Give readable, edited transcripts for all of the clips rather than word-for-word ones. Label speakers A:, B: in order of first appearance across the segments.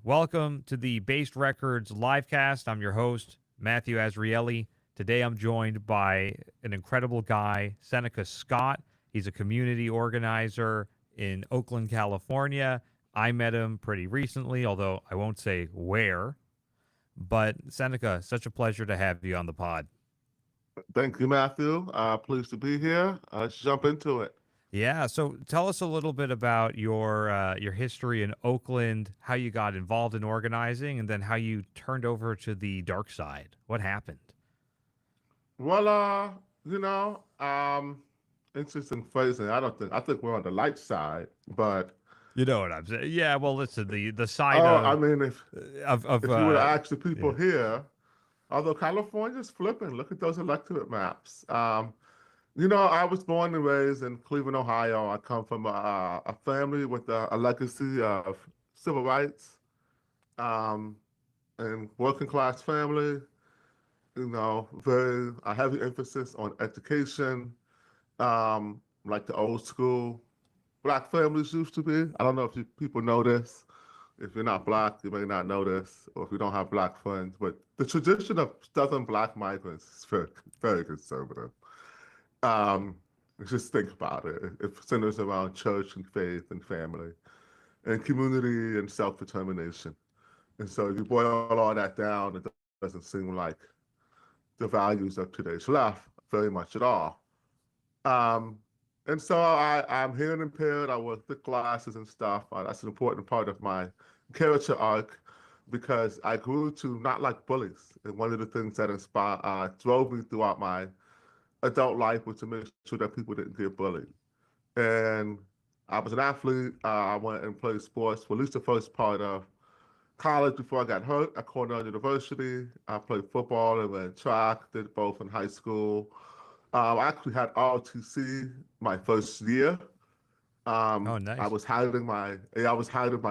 A: Welcome to the Baste Records livecast. I'm your host, Matthew Azrieli. Today I'm joined by an incredible guy, Seneca Scott. He's a community organizer in Oakland, California. I met him pretty recently, although I won't say where. But Seneca, such a pleasure to have you on the pod.
B: Thank you, Matthew. Pleased to be here. Let's jump into it.
A: Yeah, so tell us a little bit about your history in Oakland, how you got involved in organizing, and then how you turned over to the dark side. What happened?
B: Well, you know, interesting phrasing. I think we're on the light side, but
A: You know what I'm saying? Yeah. Well, listen, the side
B: oh, I mean, if
A: of
B: if you were to ask the people
A: yeah.
B: here, although California's flipping, look at those electorate maps. I was born and raised in Cleveland, Ohio. I come from a family with a legacy of civil rights, um, and working class family. Very a heavy emphasis on education, like the old school black families used to be. I don't know if people know this. If you're not black, you may not know this, or if you don't have black friends. But the tradition of Southern black migrants is very, very conservative. Um, just think about it. It centers around church and faith and family and community and self-determination. And so you boil all that down, it doesn't seem like the values of today's left very much at all. Um, and so I'm hearing impaired. I work with glasses and stuff. That's an important part of my character arc because I grew to not like bullies. And one of the things that drove me throughout my adult life was to make sure that people didn't get bullied. And I was an athlete. I went and played sports for at least the first part of college before I got hurt at Cornell University. I played football and ran track, did both in high school. I actually had ROTC my first year.
A: Oh, nice.
B: I was hiding my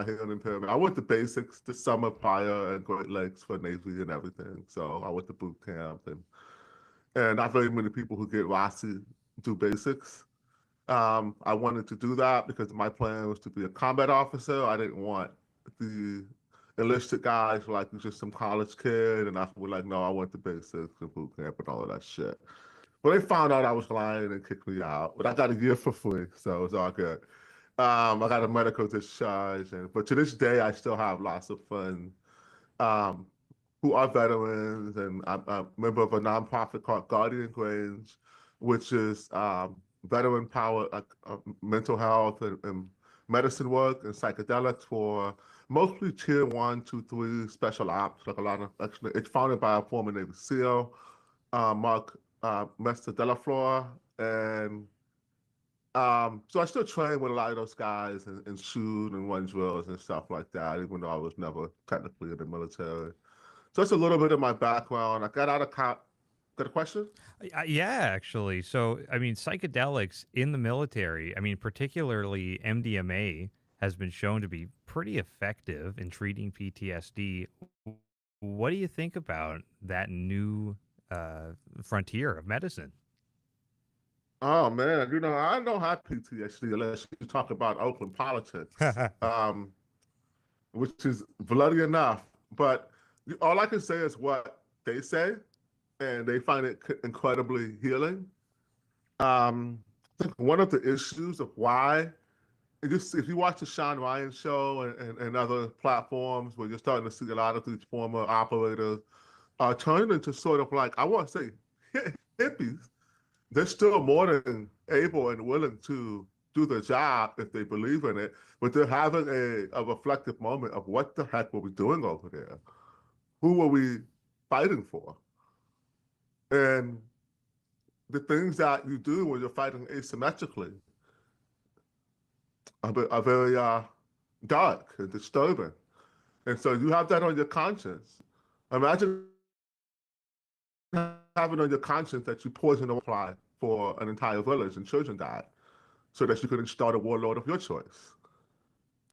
B: hearing impairment. I went to basics the summer prior at Great Lakes for Navy and everything. So I went to boot camp and not very many people who get ROTC do basics. I wanted to do that because my plan was to be a combat officer. I didn't want the enlisted guys like just some college kid, and I was like, no, I went to basics and boot camp and all of that shit. Well, they found out I was lying and kicked me out, but I got a year for free, so it's all good. I got a medical discharge, but to this day, I still have lots of friends um, who are veterans, and I'm a member of a nonprofit called Guardian Grange, which is veteran power, mental health and medicine work and psychedelics for mostly tier 1, 2, 3 special ops. Like a lot of actually, it's founded by a former Navy SEAL, Mark Mester Delafleur, and so I still train with a lot of those guys and shoot and run drills and stuff like that, even though I was never technically in the military. So that's a little bit of my background. I got out of cop. Got a question?
A: Yeah, actually. So, I mean, psychedelics in the military, I mean, particularly MDMA, has been shown to be pretty effective in treating PTSD. What do you think about that new frontier of medicine?
B: Oh man, I don't have PTSD unless you talk about Oakland politics, which is bloody enough. But all I can say is what they say, and they find it incredibly healing. I think one of the issues of why, if you watch the Sean Ryan show and other platforms where you're starting to see a lot of these former operators turn into sort of like, I want to say hippies. They're still more than able and willing to do the job if they believe in it, but they're having a reflective moment of what the heck were we doing over there? Who were we fighting for? And the things that you do when you're fighting asymmetrically are very dark and disturbing. And so you have that on your conscience. Imagine having on your conscience that you poisoned a supply for an entire village and children died so that you could install a warlord of your choice.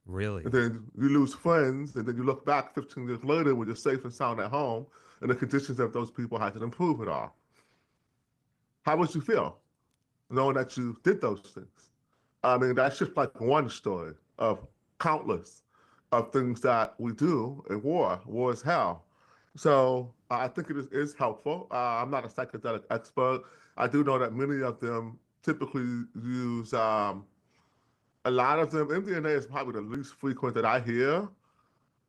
B: And
A: Really?
B: then you lose friends, and then you look back 15 years later when you're safe and sound at home, and the conditions of those people hasn't improved at all. How would you feel knowing that you did those things? I mean, that's just like one story of countless. of things that we do in war. War is hell. So I think is helpful. I'm not a psychedelic expert. I do know that many of them typically use a lot of them. MDMA is probably the least frequent that I hear,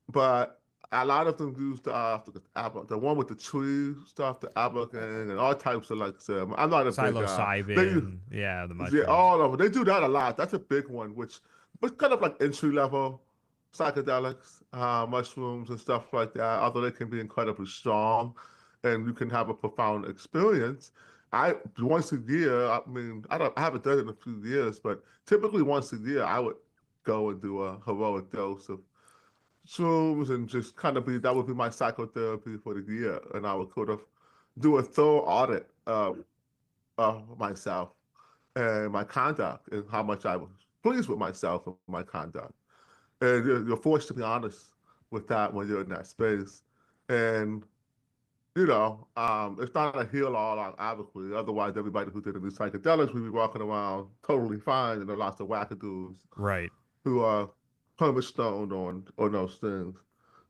B: but a lot of them use the one with the tree stuff, the abacan, and all types of like. I'm not a big they
A: Psilocybin, yeah, the
B: yeah,
A: mushrooms.
B: all of them. They do that a lot. That's a big one, which was kind of like entry level psychedelics, mushrooms and stuff like that. Although they can be incredibly strong, and you can have a profound experience. I once a year. I mean, I haven't done it in a few years, but typically once a year, I would go and do a heroic dose of shrooms and just kind of be that would be my psychotherapy for the year, and I would sort of do a thorough audit of myself and my conduct and how much I was pleased with myself and my conduct. And you're forced to be honest with that when you're in that space. And, it's not a heal all, obviously. Otherwise, everybody who did any psychedelics would be walking around totally fine, and there are lots of wackadoos
A: Right.
B: who are stoned on those things.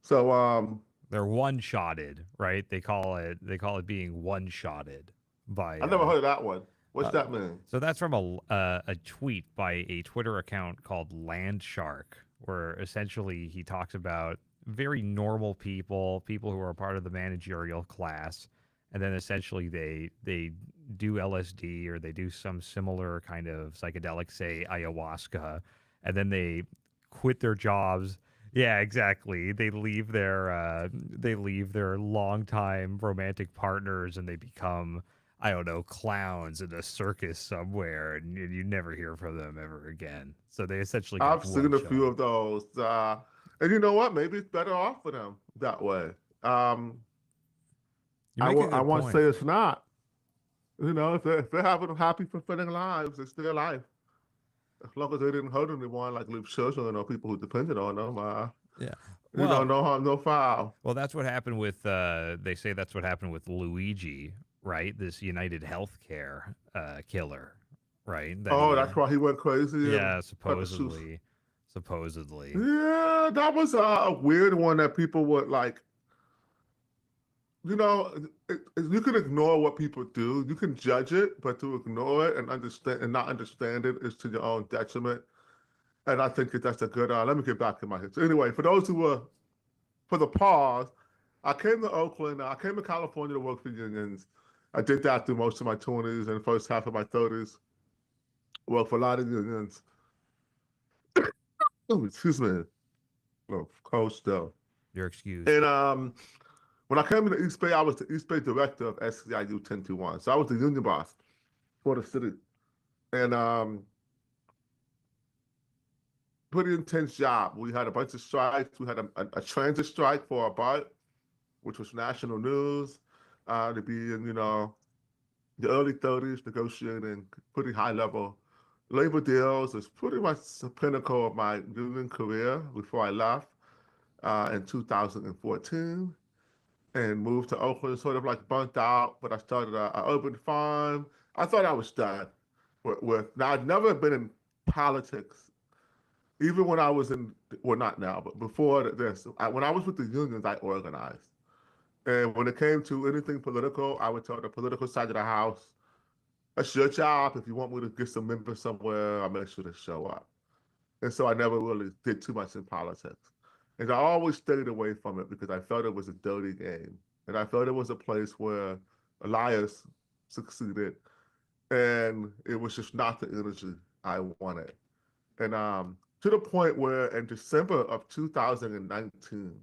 B: So,
A: They're one-shotted, right? They call it being one-shotted by
B: I never heard of that one. What's
A: uh,
B: that mean?
A: so that's from a tweet by a Twitter account called Landshark, where essentially he talks about very normal people who are part of the managerial class, and then essentially they do LSD or they do some similar kind of psychedelic, say ayahuasca, and then they quit their jobs. Yeah, exactly. They leave their longtime romantic partners and they become, I don't know, clowns in a circus somewhere, and you never hear from them ever again. So they essentially get
B: I've
A: one
B: seen a few
A: shot.
B: of those. And you know what? Maybe it's better off for them that way. Um,
A: You make a
B: I
A: good
B: won't say
A: point.
B: it's not. If they're having happy, fulfilling lives, it's their life. As long as they didn't hurt anyone, like leave children or people who depended on them,
A: Yeah. Well,
B: no harm, no foul.
A: well, that's what happened with. They say that's what happened with Luigi, right? This United Healthcare killer, right? That
B: Oh,
A: he,
B: that's why he went crazy and
A: yeah,
B: cut the shoes.
A: supposedly,
B: Yeah, that was a weird one that people would like. You know, you can ignore what people do. You can judge it, but to ignore it and understand and not understand it is to your own detriment. And I think that that's a good. Let me get back to my hits. Anyway, for those who were for the pause, I came to Oakland. I came to California to work for unions. I did that through most of my 20s and the first half of my 30s. Worked for a lot of unions. Oh, excuse me. Oh, cold still.
A: you're excused.
B: And when I came to the East Bay, I was the East Bay director of SCIU 1021. So I was the union boss for the city. And pretty intense job. We had a bunch of strikes. We had a transit strike for a BART, which was national news, to be in, the early 30s negotiating pretty high level labor deals. It's pretty much the pinnacle of my union career before I left in 2014 and moved to Oakland, sort of like burnt out, but I started a urban farm. I thought I was done now I'd never been in politics, even when I was in, well, not now, but before this. When I was with the unions, I organized. And when it came to anything political, I would tell the political side of the house, that's your job. If you want me to get some members somewhere, I'll make sure to show up. And so I never really did too much in politics. And I always stayed away from it because I felt it was a dirty game. And I felt it was a place where liars succeeded. And it was just not the energy I wanted. And to the point where in December of 2019,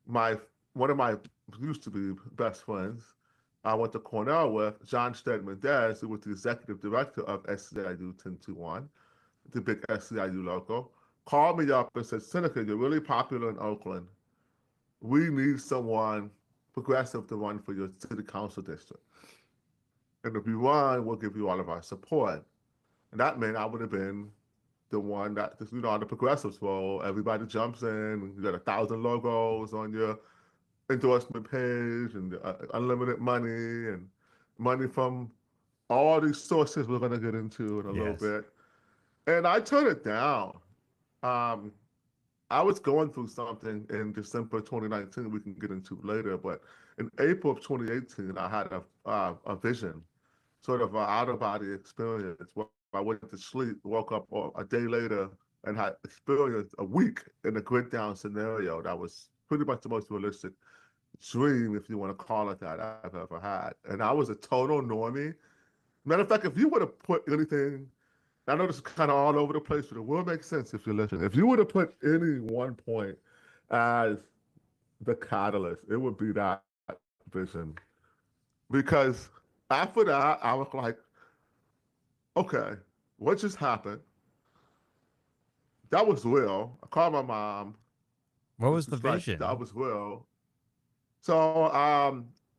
B: my one of my used to be best friends, I went to Cornell with, John Stedman Dez, who was the executive director of SCIU 1021, the big SCIU local, called me up and said, Seneca, you're really popular in Oakland. We need someone progressive to run for your city council district. And if you run, we'll give you all of our support. And that meant I would have been the one that, on the progressives role, everybody jumps in, you got 1,000 logos on your endorsement page and unlimited money and money from all these sources we're going to get into in a little
A: Yes.
B: bit. And I turned it down. Um, I was going through something in December 2019 we can get into later, but in April of 2018, I had a vision, sort of an out of body experience where I went to sleep, woke up a day later, and had experienced a week in a grid down scenario that was pretty much the most realistic dream, if you want to call it that, I've ever had. And I was a total normie. Matter of fact, if you would have put anything, I know this is kind of all over the place, but it will make sense if you listen. If you would have put any one point as the catalyst, it would be that vision. Because after that, I was like, okay, what just happened? That was real. I called my mom.
A: What was
B: This
A: the
B: was like, that
A: vision?
B: was real. So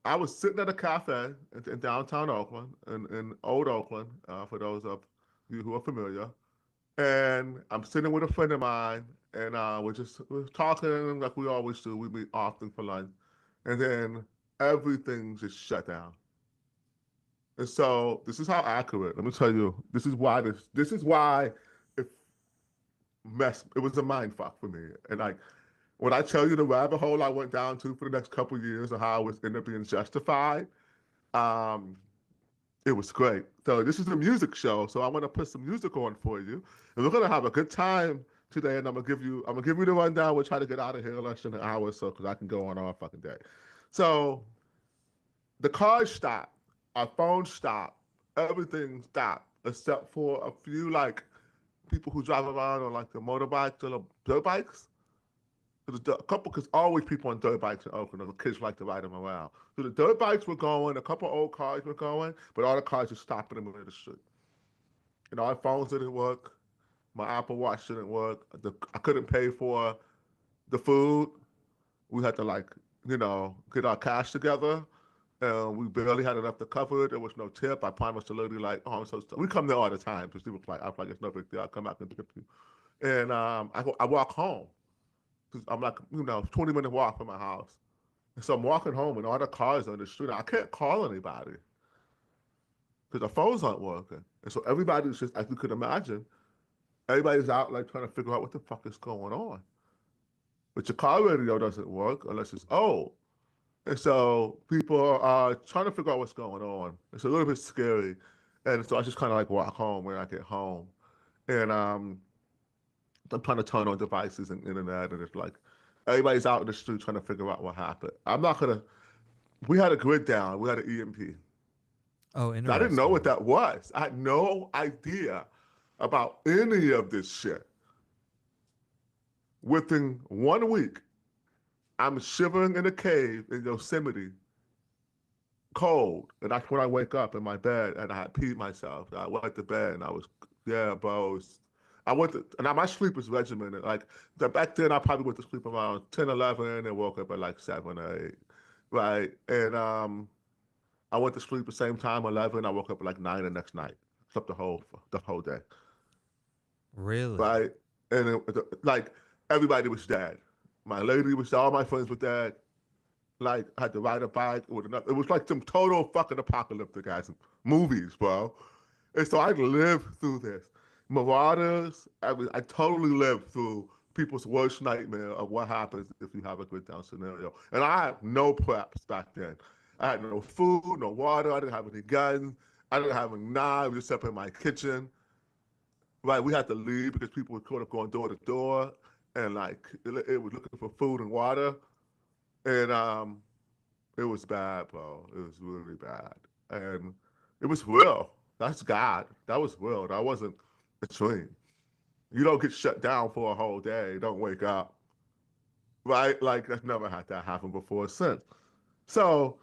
B: I was sitting at a cafe in downtown Oakland, in old Oakland, for those of you who are familiar. And I'm sitting with a friend of mine, and we're talking like we always do. We meet often for lunch, and then everything just shut down. And so this is how accurate. Let me tell you. This is why it it was a mind fuck for me. And like when I tell you the rabbit hole I went down to for the next couple of years of how I was ended up being justified, um, it was great. So this is a music show, so I want to put some music on for you, and we're gonna have a good time today. And I'm gonna give you the rundown. We'll try to get out of here in less than an hour or so because I can go on all fucking day. So the cars stopped, our phones stopped, everything stopped except for a few like people who drive around on like the motorbikes or the dirt bikes. There's a couple, because always people on dirt bikes in Oakland, the kids like to ride them around. So the dirt bikes were going, a couple old cars were going, but all the cars just stopped in the middle of the street. And our phones didn't work. My Apple Watch didn't work. I couldn't pay for the food. We had to like, get our cash together. We barely had enough to cover it. There was no tip. I promised the lady like, oh, I'm so sorry. We come there all the time. So she was like, I was like, it's no big deal. I'll come out and tip you. And I walk home. Cause I'm like, 20-minute walk from my house. And so I'm walking home and all the cars are on the street. I can't call anybody because the phones aren't working. And so everybody's just, as you could imagine, everybody's out like trying to figure out what the fuck is going on. But your car radio doesn't work unless it's old. And so people are trying to figure out what's going on. It's a little bit scary. And so I just kind of like walk home when I get home. And I'm trying to turn on devices and internet, and it's like everybody's out in the street trying to figure out what happened. I'm not gonna. We had a grid down. We had an EMP.
A: Oh,
B: I didn't know what
A: interesting.
B: that was. I had no idea about any of this shit. Within 1 week, I'm shivering in a cave in Yosemite, cold, and that's when I wake up in my bed and I had peed myself. I went to bed and I was, yeah, bro. I went to, and my sleep was regimented. Like back then, I probably went to sleep around 10, 11, and woke up at like 7 or 8, right? And I went to sleep the same time, 11. I woke up at like 9 the next night. Slept the whole day,
A: Really?
B: right? And like everybody was dead. My lady was all my friends were dead. Like I had to ride a bike with another. It was like some total fucking apocalyptic guys movies, bro. And so I lived through this. Marauders, I totally lived through people's worst nightmare of what happens if you have a good down scenario. And I had no preps back then. I had no food, no water. I didn't have any guns. I didn't have any knives except in my kitchen. Right, we had to leave because people were kind of going door to door, and like it was looking for food and water, and it was bad, bro. It was really bad, and it was real. That's God. That was real. That wasn't a dream. You don't get shut down for a whole day. Don't wake up, right? Like that's never had that happen before or since. So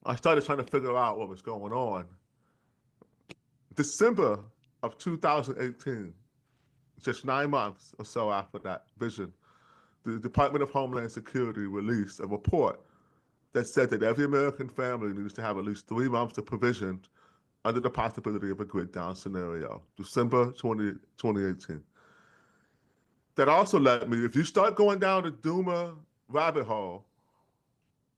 B: I started trying to figure out what was going on. December of 2018, just 9 months or so after that vision, the Department of Homeland Security released a report that said that every American family needs to have at least 3 months of provisions under the possibility of a grid down scenario, December 2018. That also led me, if you start going down the Duma rabbit hole,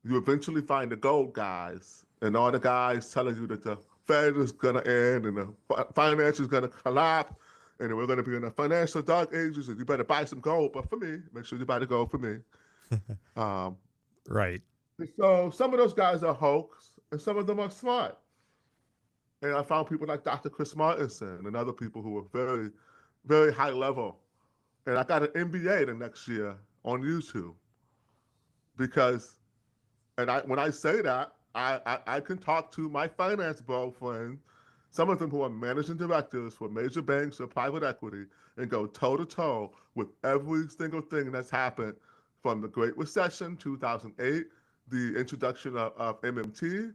B: you eventually find the gold guys and all the guys telling you that the Fed is going to end and the finance is going to collapse And we're going to be in the financial dark ages, and you better buy some gold. But for me, make sure you buy the gold for me. Um,
A: Right.
B: so some of those guys are hoax, and some of them are smart. And I found people like Dr. Chris Martinson and other people who were very, very high level. And I got an MBA the next year on YouTube because, and when I say that, I can talk to my finance bro friends, some of them who are managing directors for major banks or private equity, and go toe to toe with every single thing that's happened from the Great Recession, 2008, the introduction of MMT,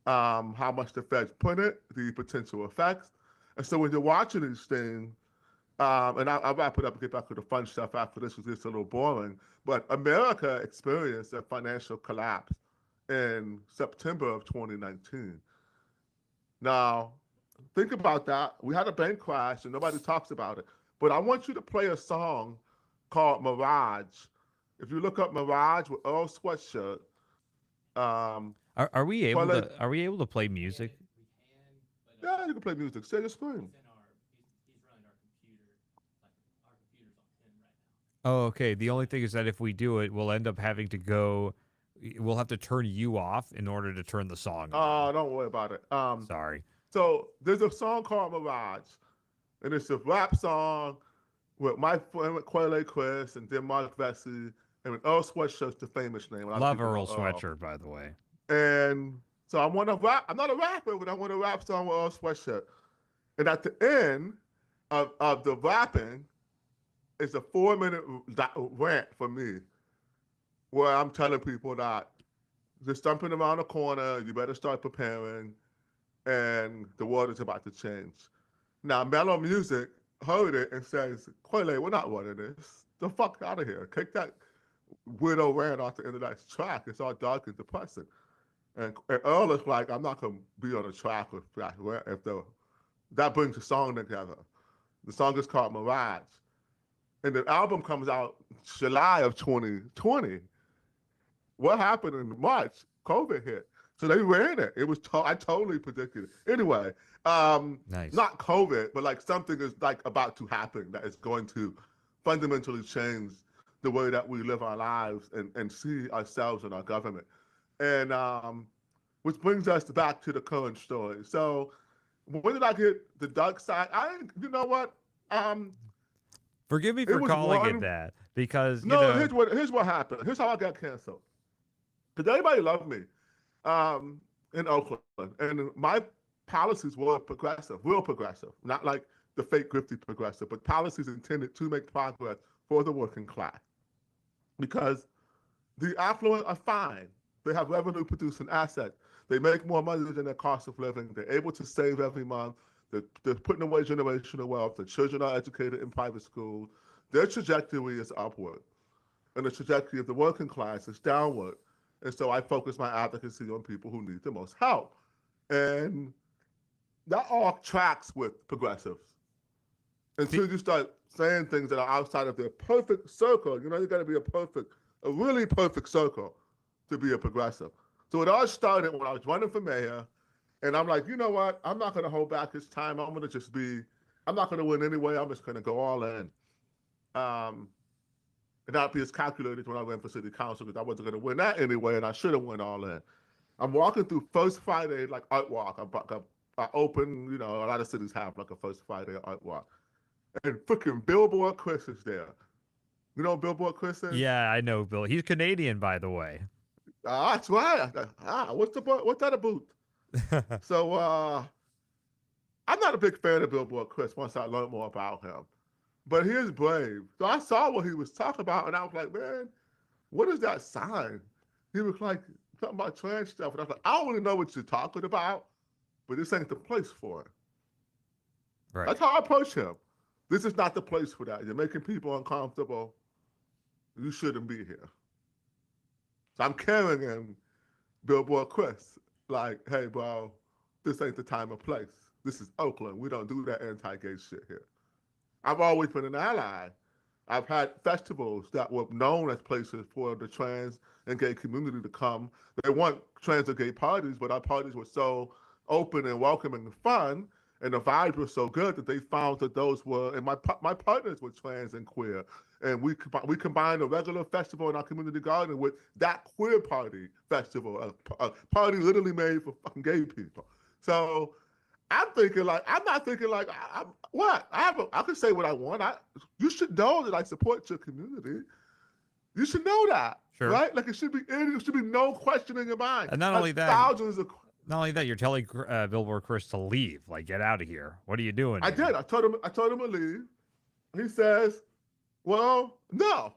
B: how much the Feds printed, the potential effects. And so when you're watching these things, and I'll wrap it up and get back to the fun stuff after this because it's a little boring. But America experienced a financial collapse in September of 2019. Now, think about that. We had a bank crash and nobody talks about it. But I want you to play a song called Mirage. If you look up Mirage with Earl Sweatshirt,
A: Are we able
B: Twilight,
A: to play music?
B: yeah, you can play music. Say your screen.
A: Oh, okay. The only thing is that if we do it, we'll end up having to go. We'll have to turn you off in order to turn the song on.
B: Oh, don't worry about it.
A: Sorry.
B: So there's a song called Mirage, and it's a rap song with my friend Quelle Chris and then Mark Vesey, and Earl Sweatshirt's the famous name. A lot of
A: Love
B: people
A: Earl
B: know Earl.
A: Sweatshirt, by the way.
B: And so I want to rap. I'm not a rapper, but I want to rap song with Earl Sweatshirt. And at the end of the rapping, it's a 4-minute rant for me where I'm telling people that they're stumping around the corner, you better start preparing, and the world is about to change. Now, Mellow Music heard it and says, Quelle, we're not running this. The fuck out of here. Take that widow rant off the end of that track. It's all dark and depressing. And Earl is like, I'm not going to be on a track with that rant that brings the song together. The song is called Mirage. And the album comes out July of 2020. What happened in March? COVID hit. So they ran it. It was I totally predicted it. Anyway,
A: Nice.
B: not COVID, but like something is like about to happen that is going to fundamentally change the way that we live our lives and see ourselves and our government. And which brings us back to the current story. So when did I get the dark side? You know what?
A: Forgive me
B: It
A: for
B: was
A: calling it
B: one.
A: that because
B: No, here's what happened. Here's how I got canceled. Because everybody loved me in Oakland, and my policies were progressive, real progressive, not like the fake grifty progressive, but policies intended to make progress for the working class. Because the affluent are fine. They have revenue producing assets. They make more money than their cost of living. They're able to save every month. They're putting away generational wealth. The children are educated in private schools. Their trajectory is upward, and the trajectory of the working class is downward. And so I focus my advocacy on people who need the most help. And that all tracks with progressives until you start saying things that are outside of their perfect circle. You know, you got to be a really perfect circle to be a progressive. So it all started when I was running for mayor, and I'm like, you know what? I'm not going to hold back this time. I'm not going to win anyway. I'm just going to go all in. And not be as calculated when I ran for city council because I wasn't going to win that anyway, and I should have went all in. I'm walking through First Friday, like art walk. I open, you know, a lot of cities have like a First Friday art walk. And freaking Billboard Chris is there. You know Billboard Chris is?
A: Yeah, I know Bill. He's Canadian, by the way.
B: That's right. What's that a booth? So I'm not a big fan of Billboard Chris once I learned more about him. But he is brave. So I saw what he was talking about, and I was like, man, what is that sign? He was like, talking about trans stuff. And I was like, I don't really know what you're talking about, but this ain't the place for it.
A: Right.
B: That's how I approach him. This is not the place for that. You're making people uncomfortable. You shouldn't be here. So I'm carrying him, Billboard Chris, like, hey, bro, this ain't the time or place. This is Oakland. We don't do that anti-gay shit here. I've always been an ally. I've had festivals that were known as places for the trans and gay community to come. They weren't trans or gay parties, but our parties were so open and welcoming and fun. And the vibes were so good that they found that those were, and my partners were trans and queer. And we combined a regular festival in our community garden with that queer party festival, a party literally made for fucking gay people. So I'm thinking like, I'm not thinking like, what? I can say what I want. You should know that I support your community. You should know that,
A: Sure.
B: right? Like it should be no question in your mind.
A: And not only that, you're telling Billboard Chris to leave, like get out of here. What are you doing?
B: I did. I told him to leave. He says, "Well, no,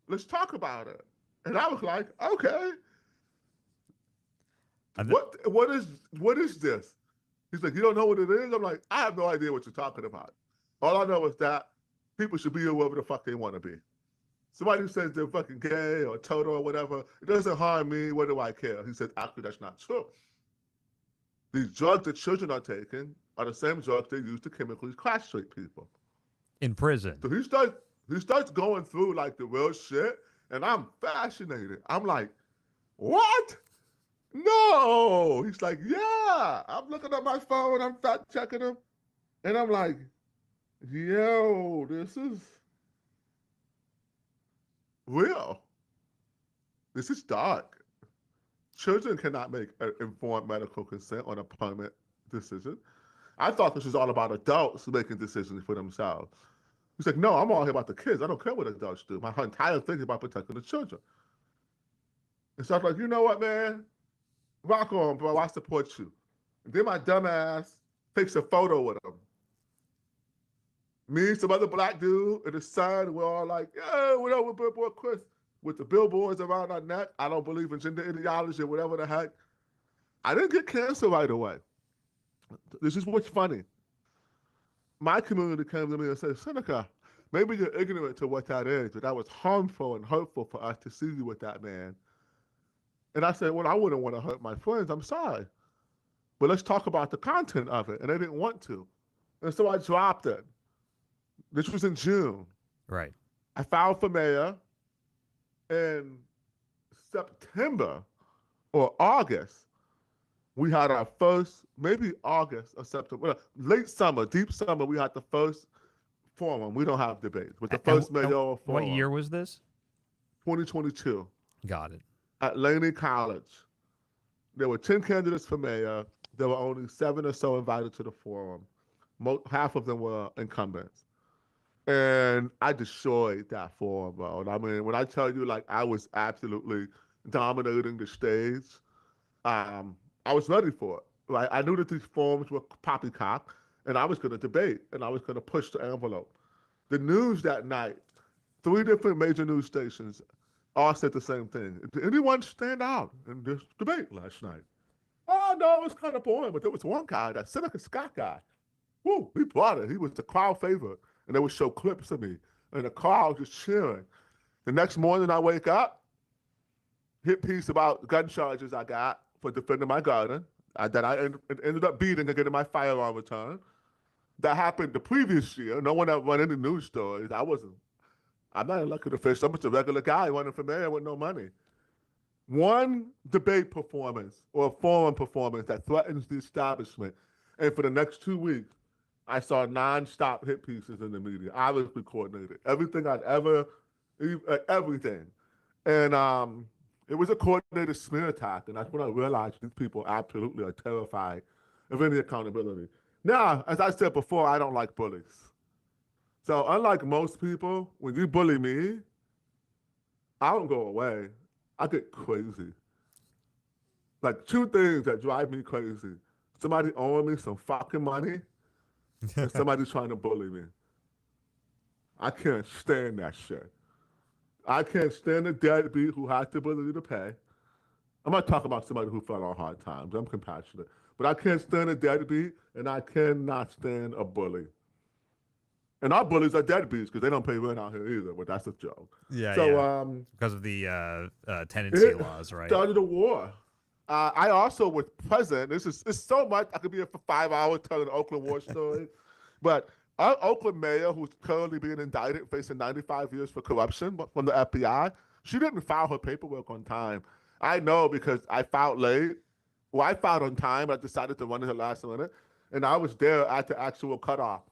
B: let's talk about it." And I was like, "Okay, what is this?" He's like, "You don't know what it is?" I'm like, "I have no idea what you're talking about. All I know is that people should be whoever the fuck they want to be. Somebody who says they're fucking gay or total or whatever, it doesn't harm me. What do I care?" He said, "Actually, that's not true. These drugs that children are taking are the same drugs they use to chemically castrate people
A: in prison."
B: So he starts going through like the real shit, and I'm fascinated. I'm like, "What? No." He's like, "Yeah." I'm looking at my phone. I'm fact checking him, and I'm like, "Yo, this is real. This is dark. Children cannot make an informed medical consent on a permanent decision." I thought this was all about adults making decisions for themselves. He's like, "No, I'm all here about the kids. I don't care what adults do. My entire thing is about protecting the children." And so I was like, "You know what, man? Rock on, bro. I support you." And then my dumb ass takes a photo with him. Me, some other black dude, and his son, we're all like, "Yeah, what up with Billboard Chris?" With the billboards around our neck. I don't believe in gender ideology or whatever the heck. I didn't get cancer right away. This is what's funny. My community came to me and said, "Seneca, maybe you're ignorant to what that is, but that was harmful and hurtful for us to see you with that man." And I said, "Well, I wouldn't want to hurt my friends. I'm sorry. But let's talk about the content of it." And they didn't want to. And so I dropped it. This was in June.
A: Right.
B: I filed for mayor in September or August. We had our first, maybe August or September, late summer, deep summer, we had the first forum. We don't have debates, but the first mayoral forum.
A: What year was this?
B: 2022.
A: Got it.
B: At Laney College. There were 10 candidates for mayor. There were only 7 or so invited to the forum. Half of them were incumbents. And I destroyed that forum, bro. And I mean, when I tell you, like, I was absolutely dominating the stage, I was ready for it. Right? I knew that these forums were poppycock, and I was going to debate, and I was going to push the envelope. The news that night, 3 different major news stations all said the same thing. "Did anyone stand out in this debate last night?" "Oh, no, it was kind of boring, but there was one guy, that Seneca Scott guy. Woo, he brought it. He was the crowd favorite." And they would show clips of me, and the crowd just cheering. The next morning I wake up, hit piece about gun charges I got for defending my garden, that I ended up beating and getting my firearm returned. That happened the previous year. No one ever run any news stories. I'm not an elected official. I'm just a regular guy running for mayor with no money. One debate performance or forum performance that threatens the establishment, and for the next 2 weeks, I saw nonstop hit pieces in the media, obviously coordinated. Everything I'd ever, everything. And it was a coordinated smear attack, and that's when I realized these people absolutely are terrified of any accountability. Now, as I said before, I don't like bullies. So unlike most people, when you bully me, I don't go away. I get crazy. Like 2 things that drive me crazy. Somebody owing me some fucking money, and somebody's trying to bully me. I can't stand that shit. I can't stand a deadbeat who has the ability to pay. I'm not talking about somebody who fell on hard times. I'm compassionate. But I can't stand a deadbeat, and I cannot stand a bully. And our bullies are deadbeats because they don't pay rent out here either, but that's a joke.
A: Yeah,
B: so,
A: yeah. Because of the tenancy laws, right?
B: Started a war. I also was present. It's so much. I could be here for 5 hours telling the Oakland war story. But our Oakland mayor, who's currently being indicted, facing 95 years for corruption from the FBI, she didn't file her paperwork on time. I know because I filed late. Well, I filed on time. I decided to run in the last minute. and I was there at the actual cutoff.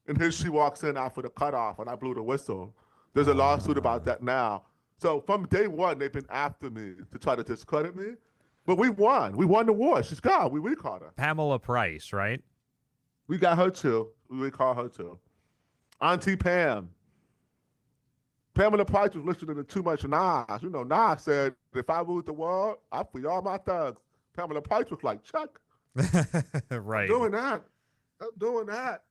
B: And here she walks in after the cutoff, and I blew the whistle. There's a lawsuit about that now. So from day one, they've been after me to try to discredit me. But we won. We won the war. She's gone. We recalled her.
A: Pamela Price, right?
B: We got her too. We recalled her too. Auntie Pam. Pamela Price was listening to too much Nas. You know, Nas said, if I ruled the world, I'd free all my thugs. Pamela Price was like, Chuck,
A: right.
B: I'm doing that. I'm doing that.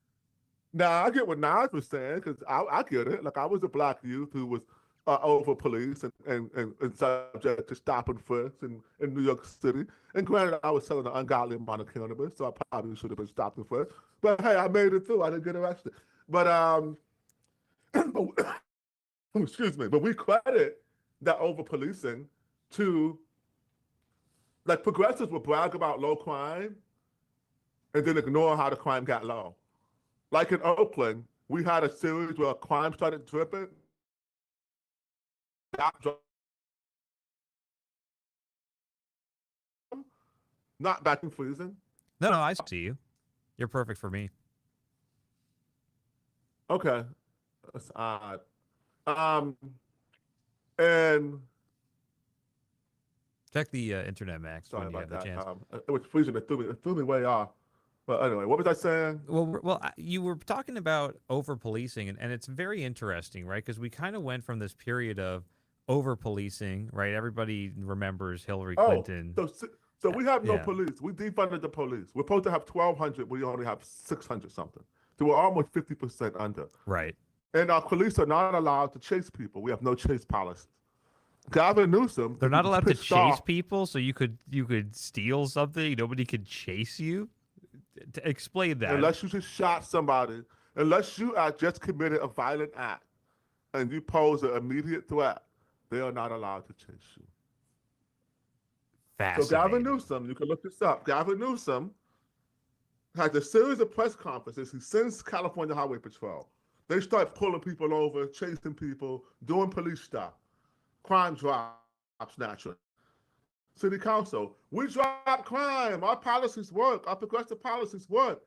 B: Now, I get what Nas was saying, because I get it. Like, I was a black youth who was over police and subject to stop and frisk in New York City. And granted, I was selling an ungodly amount of cannabis, so I probably should have been stopped and frisked. But hey, I made it through. I didn't get arrested. But, excuse me, but we credit that over policing to, like, progressives will brag about low crime and then ignore how the crime got low. Like in Oakland, we had a series where crime started dripping. Not back in freezing.
A: No, I see you. You're perfect for me.
B: Okay. That's odd. And
A: check the internet, Max.
B: Sorry
A: when you
B: about
A: have the
B: that.
A: chance.
B: It was freezing. It threw me way off. But anyway, what was I saying?
A: Well, you were talking about over policing, and it's very interesting, right? Because we kind of went from this period of over policing, right? Everybody remembers Hillary Clinton.
B: So we have no police. We defunded the police. We're supposed to have 1,200. We only have 600 something. So we're almost 50% under.
A: Right.
B: And our police are not allowed to chase people. We have no chase policy. Gavin Newsom.
A: They're not allowed to chase people, so you could steal something. Nobody could chase you. Explain that.
B: Unless you just shot somebody, unless you just committed a violent act and you pose an immediate threat, they are not allowed to chase you.
A: Fascinating.
B: So Gavin Newsom, you can look this up. Gavin Newsom has a series of press conferences. He sends California Highway Patrol. They start pulling people over, chasing people, doing police stuff. Crime drops naturally. City Council, we drop crime. Our policies work. Our progressive policies work.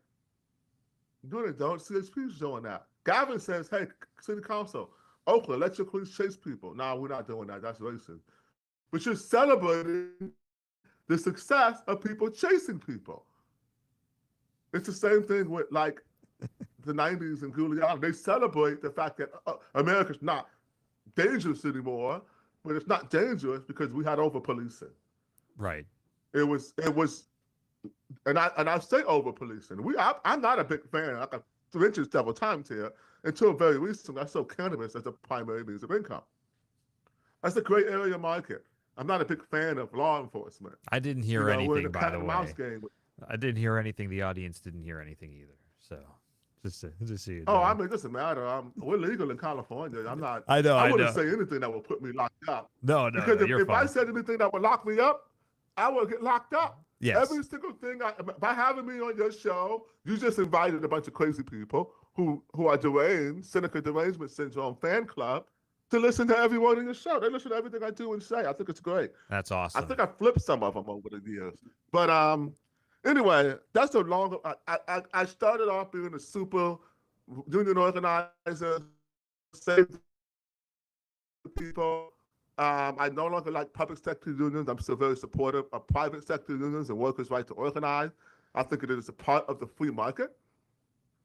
B: No, they don't. CHP's doing that. Gavin says, hey, City Council, Oakland, let your police chase people. No, we're not doing that. That's racist. But you're celebrating the success of people chasing people. It's the same thing with, like, the 90s and Giuliani. They celebrate the fact that America's not dangerous anymore, but it's not dangerous because we had over-policing.
A: Right.
B: It was, and I say over policing. I'm not a big fan. Like I've mentioned several times here. Until very recently, I saw cannabis as a primary means of income. That's a great area market. I'm not a big fan of law enforcement.
A: I didn't hear anything, by the way.
B: Game.
A: I didn't hear anything. The audience didn't hear anything either. So just so you know.
B: Oh, I mean, it doesn't matter. We're legal in California. I'm not.
A: I know.
B: I wouldn't say anything that would put me locked up.
A: No,
B: because if
A: fine.
B: I said anything that would lock me up, I would get locked up.
A: Yes.
B: Every single thing. By having me on your show, you just invited a bunch of crazy people who are deranged, Seneca Derangement Syndrome fan club, to listen to every word in your show. They listen to everything I do and say. I think it's great.
A: That's awesome.
B: I think I flipped some of them over the years. But anyway, that's a long. I started off being a super union organizer, save people. I no longer like public sector unions. I'm still very supportive of private sector unions and workers' right to organize. I think it is a part of the free market.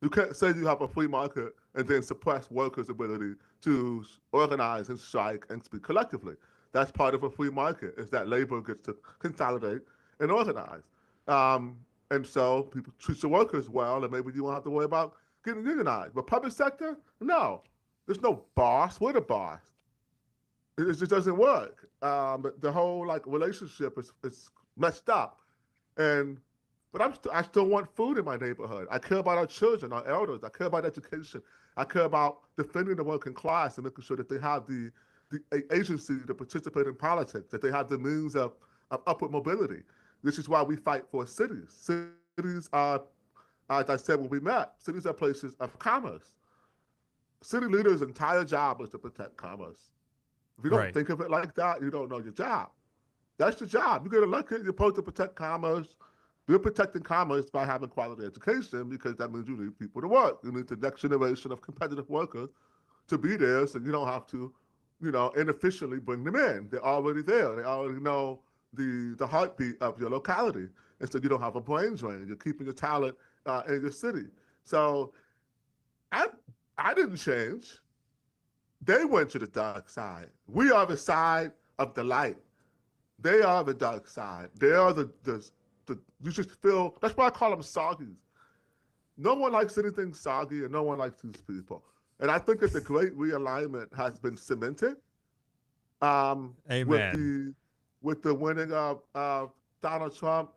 B: You can't say you have a free market and then suppress workers' ability to organize and strike and speak collectively. That's part of a free market, is that labor gets to consolidate and organize. And so people treat the workers well, and maybe you won't have to worry about getting unionized. But public sector, no. There's no boss. We're the boss. It just doesn't work. The whole relationship is messed up. But I still want food in my neighborhood. I care about our children, our elders. I care about education. I care about defending the working class and making sure that they have the agency to participate in politics, that they have the means of upward mobility. This is why we fight for cities. Cities are, as I said when we met, cities are places of commerce. City leaders' entire job is to protect commerce. If you don't think of it like that, you don't know your job. That's your job. You get elected, you're supposed to protect commerce, We're protecting commerce by having quality education because that means you need people to work. You need the next generation of competitive workers to be there so you don't have to, inefficiently bring them in. They're already there. They already know the heartbeat of your locality. And so you don't have a brain drain. You're keeping your talent in your city. So I didn't change. They went to the dark side. We are the side of the light. They are the dark side. They are the you just feel, that's why I call them soggies. No one likes anything soggy and no one likes these people. And I think that the great realignment has been cemented with
A: Amen.
B: the winning of Donald Trump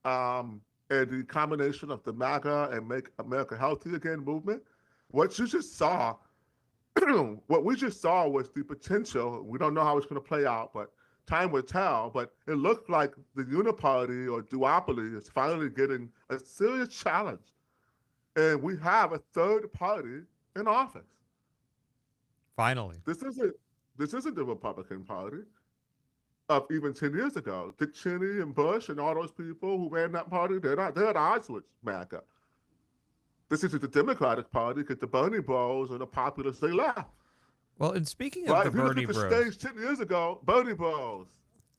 B: and the combination of the MAGA and Make America Healthy Again movement. What you just saw, what we just saw was the potential. We don't know how it's going to play out, but time will tell. But it looked like the uniparty or duopoly is finally getting a serious challenge. And we have a third party in office.
A: Finally.
B: This isn't the Republican Party of even 10 years ago. Dick Cheney and Bush and all those people who ran that party, they're at odds with MAGA. This is the Democratic Party because the Bernie Bros and the populists, they left.
A: Well, and speaking of
B: Right?
A: the
B: If you look
A: Bernie
B: at the
A: Bros,
B: stage 10 years ago, Bernie Bros.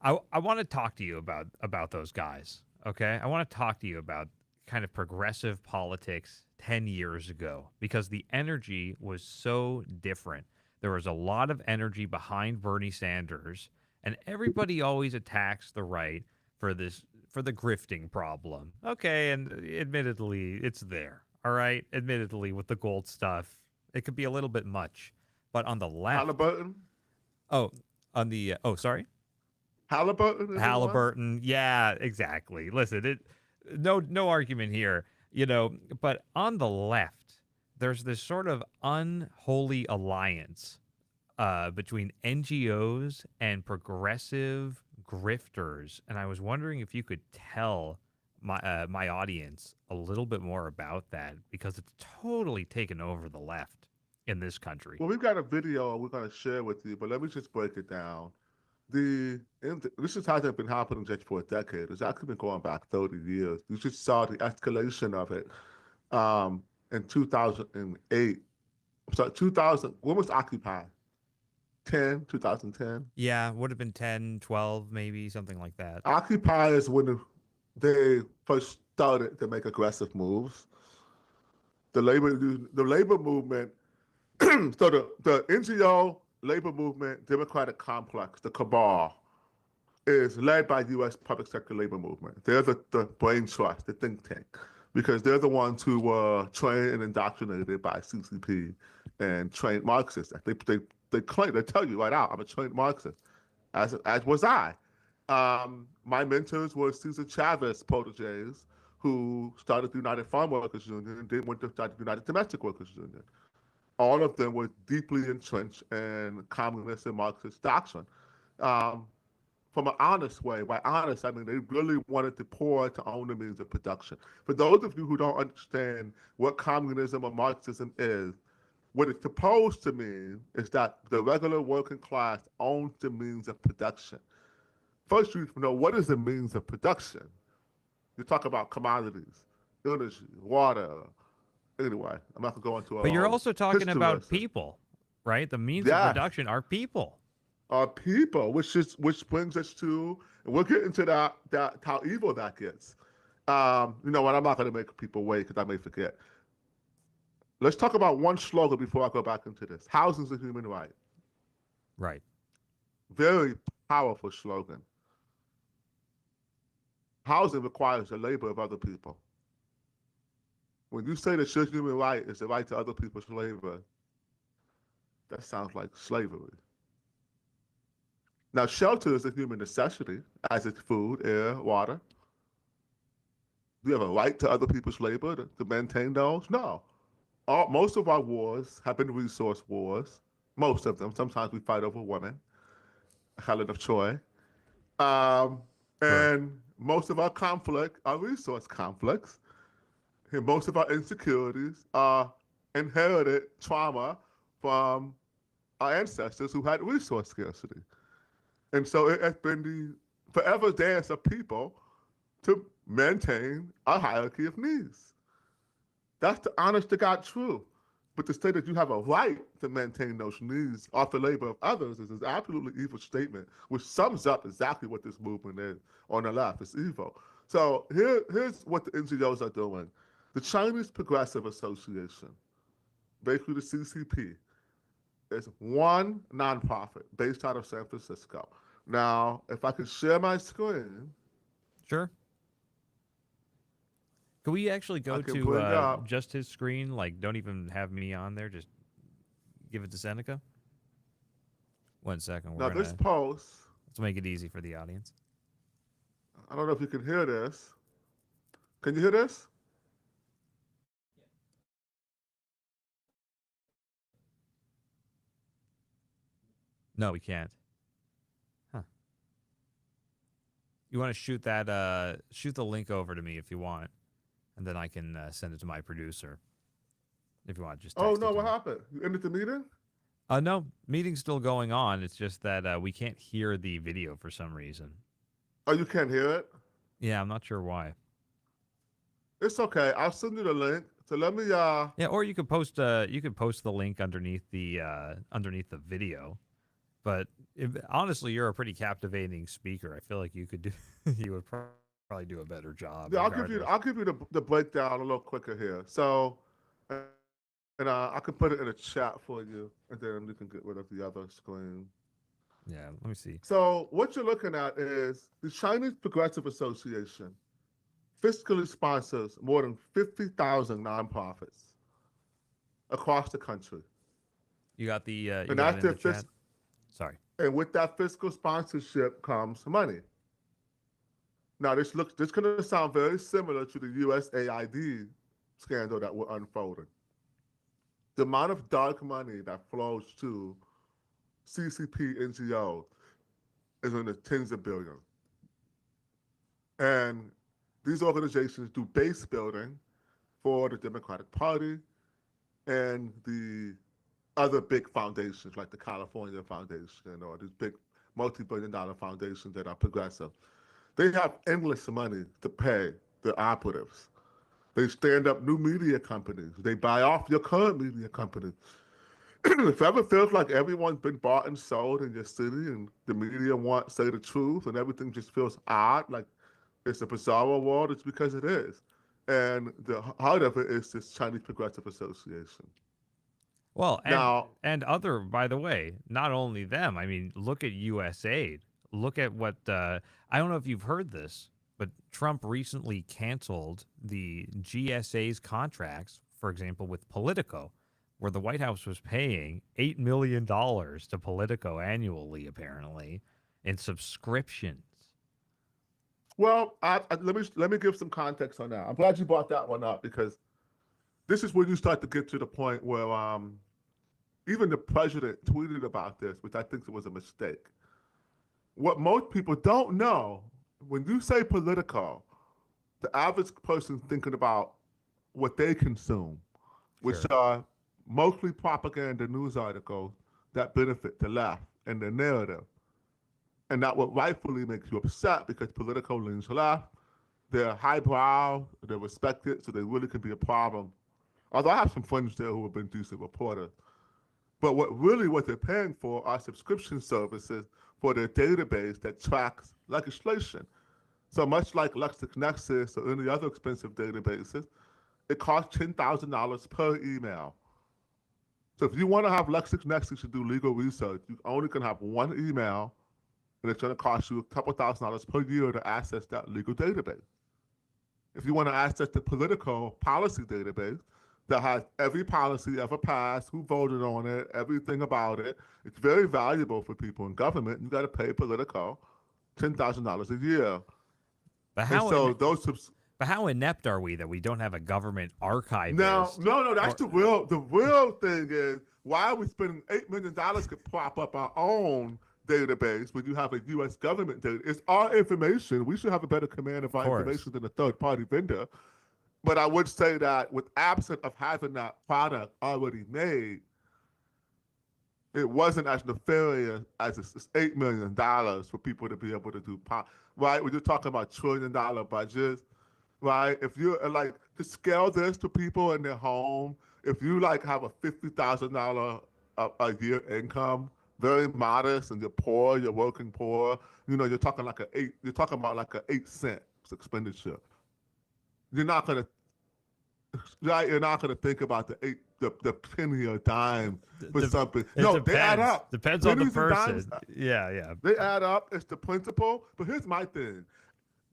A: I want to talk to you about those guys. Okay, I want to talk to you about kind of progressive politics 10 years ago because the energy was so different. There was a lot of energy behind Bernie Sanders, and everybody always attacks the right for the grifting problem. Okay, and admittedly, it's there. All right, admittedly, with the gold stuff, it could be a little bit much. But on the left,
B: Halliburton.
A: oh, sorry.
B: Halliburton is one.
A: Halliburton. Yeah, exactly. Listen, no argument here, but on the left, there's this sort of unholy alliance between NGOs and progressive grifters, and I was wondering if you could tell my audience a little bit more about that because it's totally taken over the left in this country.
B: Well, we've got a video we're going to share with you, but let me just break it down. This hasn't been happening just for a decade. It's actually been going back 30 years. You just saw the escalation of it in 2008. I'm sorry, 2000. When was Occupy? 2010?
A: Yeah, would have been 10, 12, maybe something like that.
B: Occupy is when they first started to make aggressive moves. The labor movement, so the NGO, labor movement, democratic complex, the cabal, is led by U.S. public sector labor movement. They're the brain trust, the think tank, because they're the ones who were trained and indoctrinated by CCP and trained Marxists. They claim, they tell you right out, I'm a trained Marxist, as was I. My mentors were Cesar Chavez proteges who started the United Farm Workers Union and then went to start the United Domestic Workers Union. All of them were deeply entrenched in communist and Marxist doctrine. From an honest way. By honest, I mean they really wanted the poor to own the means of production. For those of you who don't understand what communism or Marxism is, what it's supposed to mean is that the regular working class owns the means of production. First, you know, what is the means of production? You talk about commodities, energy, water. Anyway, I'm not going to go into a
A: But you're
B: whole
A: also talking
B: history
A: about
B: lesson.
A: people, right? The means of
B: Yes,
A: production are people.
B: people, which brings us to, and we'll get into that how evil that gets. You know what? I'm not going to make people wait because I may forget. Let's talk about one slogan before I go back into this. Housing is a human right.
A: Right.
B: Very powerful slogan. Housing requires the labor of other people. When you say that your human right is the right to other people's labor, that sounds like slavery. Now, shelter is a human necessity, as is food, air, water. Do you have a right to other people's labor to maintain those? No. Most of our wars have been resource wars. Most of them. Sometimes we fight over women. Helen of Troy.
A: Sure.
B: And most of our conflict are resource conflicts. And most of our insecurities are inherited trauma from our ancestors who had resource scarcity. And so it has been the forever dance of people to maintain a hierarchy of needs. That's the honest to God truth. But to say that you have a right to maintain those needs off the labor of others is an absolutely evil statement, which sums up exactly what this movement is on the left. It's evil. So here's what the NGOs are doing. The Chinese Progressive Association, basically the CCP, is one nonprofit based out of San Francisco. Now, if I could share my screen,
A: Sure. Can we actually
B: I
A: go
B: can
A: to
B: bring up.
A: just his screen? Like, don't even have me on there. Just give it to Seneca. 1 second.
B: Now, this post,
A: Let's make it easy for the audience.
B: I don't know if you can hear this. Can you hear this?
A: No, we can't. Huh. You want to shoot that? Shoot the link over to me if you want, and then I can send it to my producer. If you want, just text
B: Oh,
A: it
B: no,
A: to
B: what
A: me.
B: happened? You ended the meeting?
A: No, meeting's still going on. It's just that we can't hear the video for some reason.
B: Oh, you can't hear it?
A: Yeah, I'm not sure why.
B: It's okay. I'll send you the link. So let me
A: Yeah, or you could post the link underneath the video. But honestly, you're a pretty captivating speaker. I feel like you could do you would probably do a better job.
B: yeah,
A: Regardless.
B: I'll give you the breakdown a little quicker here. So and I can put it in a chat for you, and then you can get rid of the other screen.
A: Yeah, let me see.
B: So what you're looking at is the Chinese Progressive Association fiscally sponsors more than 50,000 nonprofits across the country.
A: You got the you
B: And
A: got it
B: that's
A: in
B: their
A: the chat. Sorry.
B: and with that fiscal sponsorship comes money. Now this going to sound very similar to the USAID scandal that we're unfolding. The amount of dark money that flows to CCP NGOs is in the tens of billions. And these organizations do base building for the Democratic Party and the other big foundations like the California Foundation or these big multi-billion-dollar foundations that are progressive. They have endless money to pay the operatives. They stand up new media companies. They buy off your current media company. If it ever feels like everyone's been bought and sold in your city and the media won't say the truth and everything just feels odd, like it's a bizarre world, it's because it is. And the heart of it is this Chinese Progressive Association.
A: Well,
B: Now,
A: other, by the way, not only them. I mean, look at USAID. Look at what I don't know if you've heard this, but Trump recently canceled the GSA's contracts, for example, with Politico, where the White House was paying $8 million to Politico annually, apparently, in subscriptions.
B: well, let me give some context on that. I'm glad you brought that one up because this is where you start to get to the point where even the president tweeted about this, which I think was a mistake. What most people don't know, when you say Politico, the average person thinking about what they consume, which
A: Sure.
B: are mostly propaganda news articles that benefit the left and the narrative. And that what rightfully makes you upset because Politico leans left. They're highbrow, they're respected, so they really can be a problem. Although I have some friends there who have been decent reporters. But what they're paying for are subscription services for their database that tracks legislation. So much like LexisNexis or any other expensive databases, it costs $10,000 per email. So if you want to have LexisNexis to do legal research, you only can have one email, and it's going to cost you a couple $1,000s per year to access that legal database. If you want to access the political policy database that has every policy ever passed, who voted on it, everything about it, it's very valuable for people in government. You got to pay Politico $10,000 a year.
A: But
B: And
A: how
B: so those
A: but how inept are we that we don't have a government
B: now,
A: archivist?
B: no, that's
A: Or,
B: the real thing is why are we spending $8 million to prop up our own database when you have a U.S. government data? It's our information. We should have a better command of our
A: course.
B: information than a third-party vendor. But I would say that with absent of having that product already made, it wasn't as nefarious as it's $8 million for people to be able to do right. When you're talking about $1 trillion budgets, right? If you're like to scale this to people in their home, if you like have a $50,000 a year income, very modest, and you're poor, you're working poor, you're talking like you're talking about like a 8 cent expenditure. You're not gonna, right? You're not gonna think about the penny or dime for something.
A: It
B: No, they add
A: depends.
B: up.
A: Depends on the
B: Pennies and dimes,
A: person. Yeah, yeah.
B: they add up. It's the principle. But here's my thing: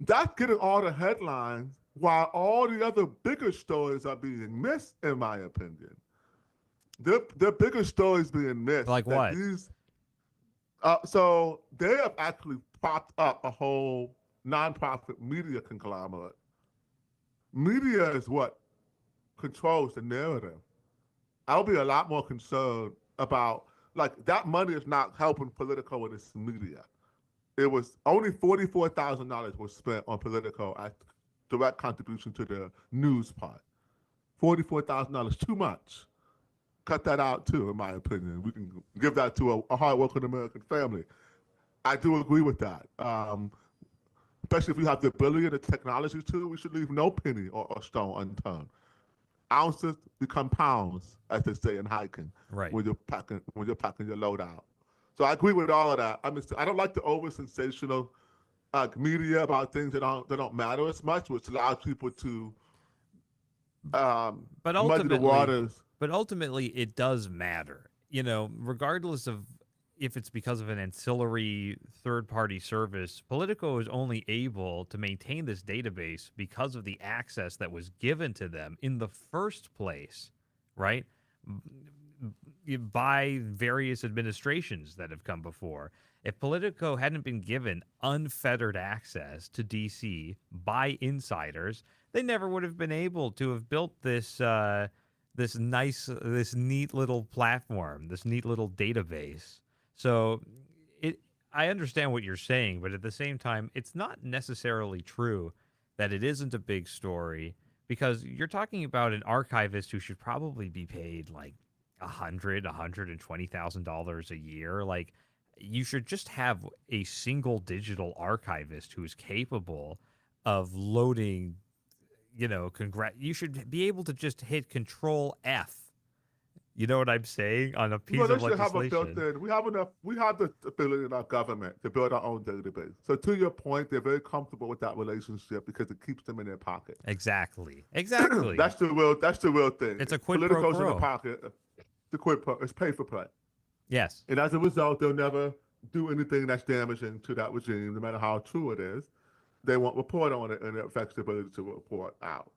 B: that's getting all the headlines while all the other bigger stories are being missed, in my opinion. The bigger stories being missed.
A: Like
B: that
A: what?
B: These, so they have actually propped up a whole nonprofit media conglomerate. Media is what controls the narrative. I'll be a lot more concerned about like that money is not helping Politico with its media. It was only $44,000 was spent on Politico as direct contribution to the news part. $44,000 too much. Cut that out too, in my opinion. We can give that to a hardworking American family. I do agree with that. Especially if we have the ability and the technology to, we should leave no penny or stone unturned. Ounces become pounds, as they say in hiking,
A: Right.
B: when you're packing your load out. So I agree with all of that. I don't like the over sensational media about things that don't matter as much, which allows people to
A: But
B: muddy the
A: ultimately,
B: waters.
A: but ultimately, it does matter. Regardless of if it's because of an ancillary third-party service, Politico is only able to maintain this database because of the access that was given to them in the first place, right? By various administrations that have come before. If Politico hadn't been given unfettered access to DC by insiders, they never would have been able to have built this this neat little platform, this neat little database. So I understand what you're saying, but at the same time, it's not necessarily true that it isn't a big story, because you're talking about an archivist who should probably be paid like $120,000 a year. Like, you should just have a single digital archivist who is capable of loading. You should be able to just hit Control F. You know what I'm saying? On a piece of legislation. Have a
B: built-in. We have the ability in our government to build our own database. So to your point, they're very comfortable with that relationship because it keeps them in their pocket.
A: Exactly.
B: That's the real thing.
A: It's a quid pro quo.
B: Politico's in the pocket. The quid pro. It's pay for play.
A: Yes.
B: And as a result, they'll never do anything that's damaging to that regime, no matter how true it is. They won't report on it, and it affects the ability to report out.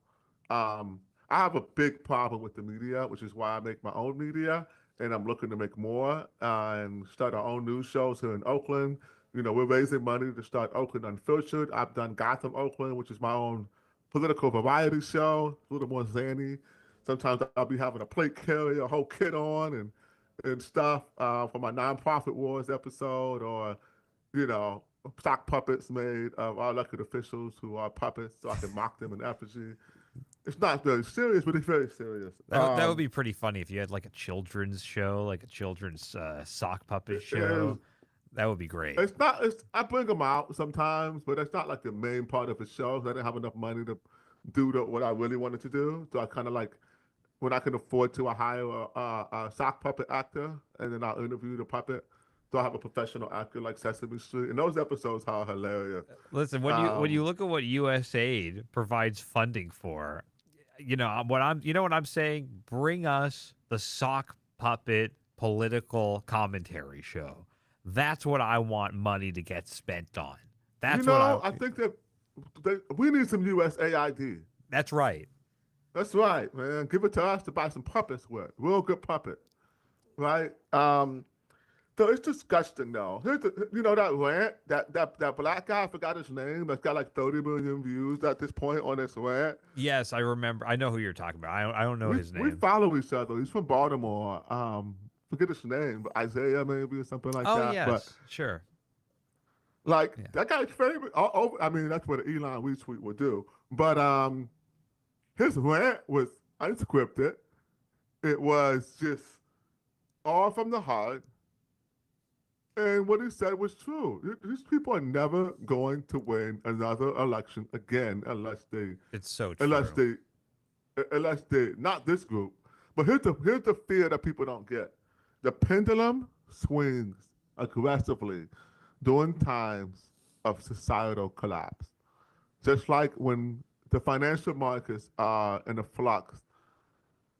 B: I have a big problem with the media, which is why I make my own media, and I'm looking to make more and start our own news shows here in Oakland. We're raising money to start Oakland Unfiltered. I've done Gotham Oakland, which is my own political variety show, a little more zany. Sometimes I'll be having a plate carrier, a whole kit on, and stuff for my nonprofit wars episode, or sock puppets made of our elected officials who are puppets, so I can mock them in effigy. It's not very serious, but it's very serious.
A: That would be pretty funny if you had like a children's show, like a children's sock puppet show. That would be great.
B: It's not. I bring them out sometimes, but it's not like the main part of the show. I didn't have enough money to do what I really wanted to do. So I kind of like, when I can afford to, I hire a sock puppet actor, and then I'll interview the puppet. So I have a professional actor like Sesame Street, and those episodes are hilarious.
A: Listen, when you look at what USAID provides funding for, what I'm saying. Bring us the sock puppet political commentary show. That's what I want money to get spent on. That's
B: I think that we need some USAID.
A: That's right.
B: That's right, man. Give it to us to buy some puppets with. Real good puppet, right? So it's disgusting, though. Here's that rant, that black guy, I forgot his name, that's got like 30 million views at this point on this rant.
A: Yes, I remember. I know who you're talking about. I don't know his name.
B: We follow each other. He's from Baltimore. Forget his name, but Isaiah maybe or something like that.
A: Oh, yes,
B: but,
A: sure.
B: Like, that guy's favorite. That's what an Elon retweet would do. But his rant was unscripted. It was just all from the heart. And what he said was true. These people are never going to win another election again
A: It's so
B: unless
A: true.
B: they unless they not this group. But here's the fear that people don't get. The pendulum swings aggressively during times of societal collapse. Just like when the financial markets are in a flux,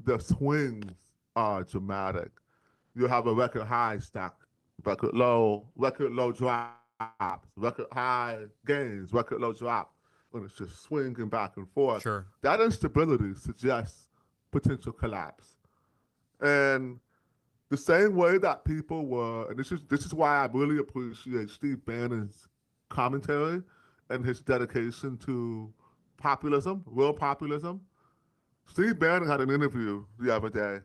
B: the swings are dramatic. You have a record high stock, record low drops, record high gains, record low drop, when it's just swinging back and forth.
A: Sure.
B: That instability suggests potential collapse. And the same way that people were, and this is why I really appreciate Steve Bannon's commentary and his dedication to populism, real populism. Steve Bannon had an interview the other day,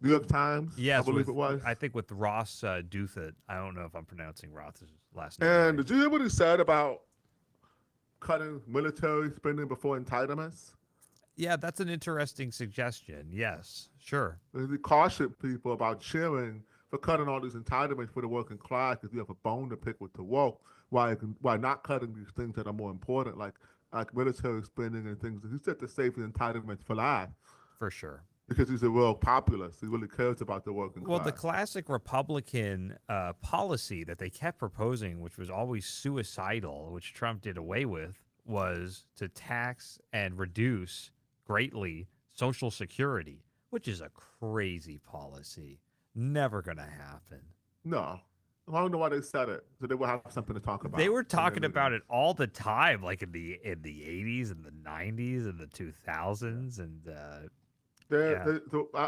B: New York Times, I
A: Yes,
B: believe
A: with
B: it was.
A: I think with Ross Douthat. I don't know if I'm pronouncing Ross's last name
B: And
A: right.
B: did you hear what he said about cutting military spending before entitlements?
A: Yeah, that's an interesting suggestion. Yes, sure.
B: And he cautioned people about cheering for cutting all these entitlements for the working class because you have a bone to pick with the woke. Why not cutting these things that are more important, like military spending and things? He said to save the entitlements for life
A: For sure.
B: because he's a real populist. He really cares about the working
A: Well, the
B: class.
A: classic Republican policy that they kept proposing, which was always suicidal, which Trump did away with, was to tax and reduce greatly Social Security, which is a crazy policy. Never going to happen.
B: No, I don't know why they said it. So they will have something to talk
A: They
B: about
A: were
B: in their
A: talking about
B: meetings.
A: it all the time, like in the 80s and the 90s and the 2000s, and yeah,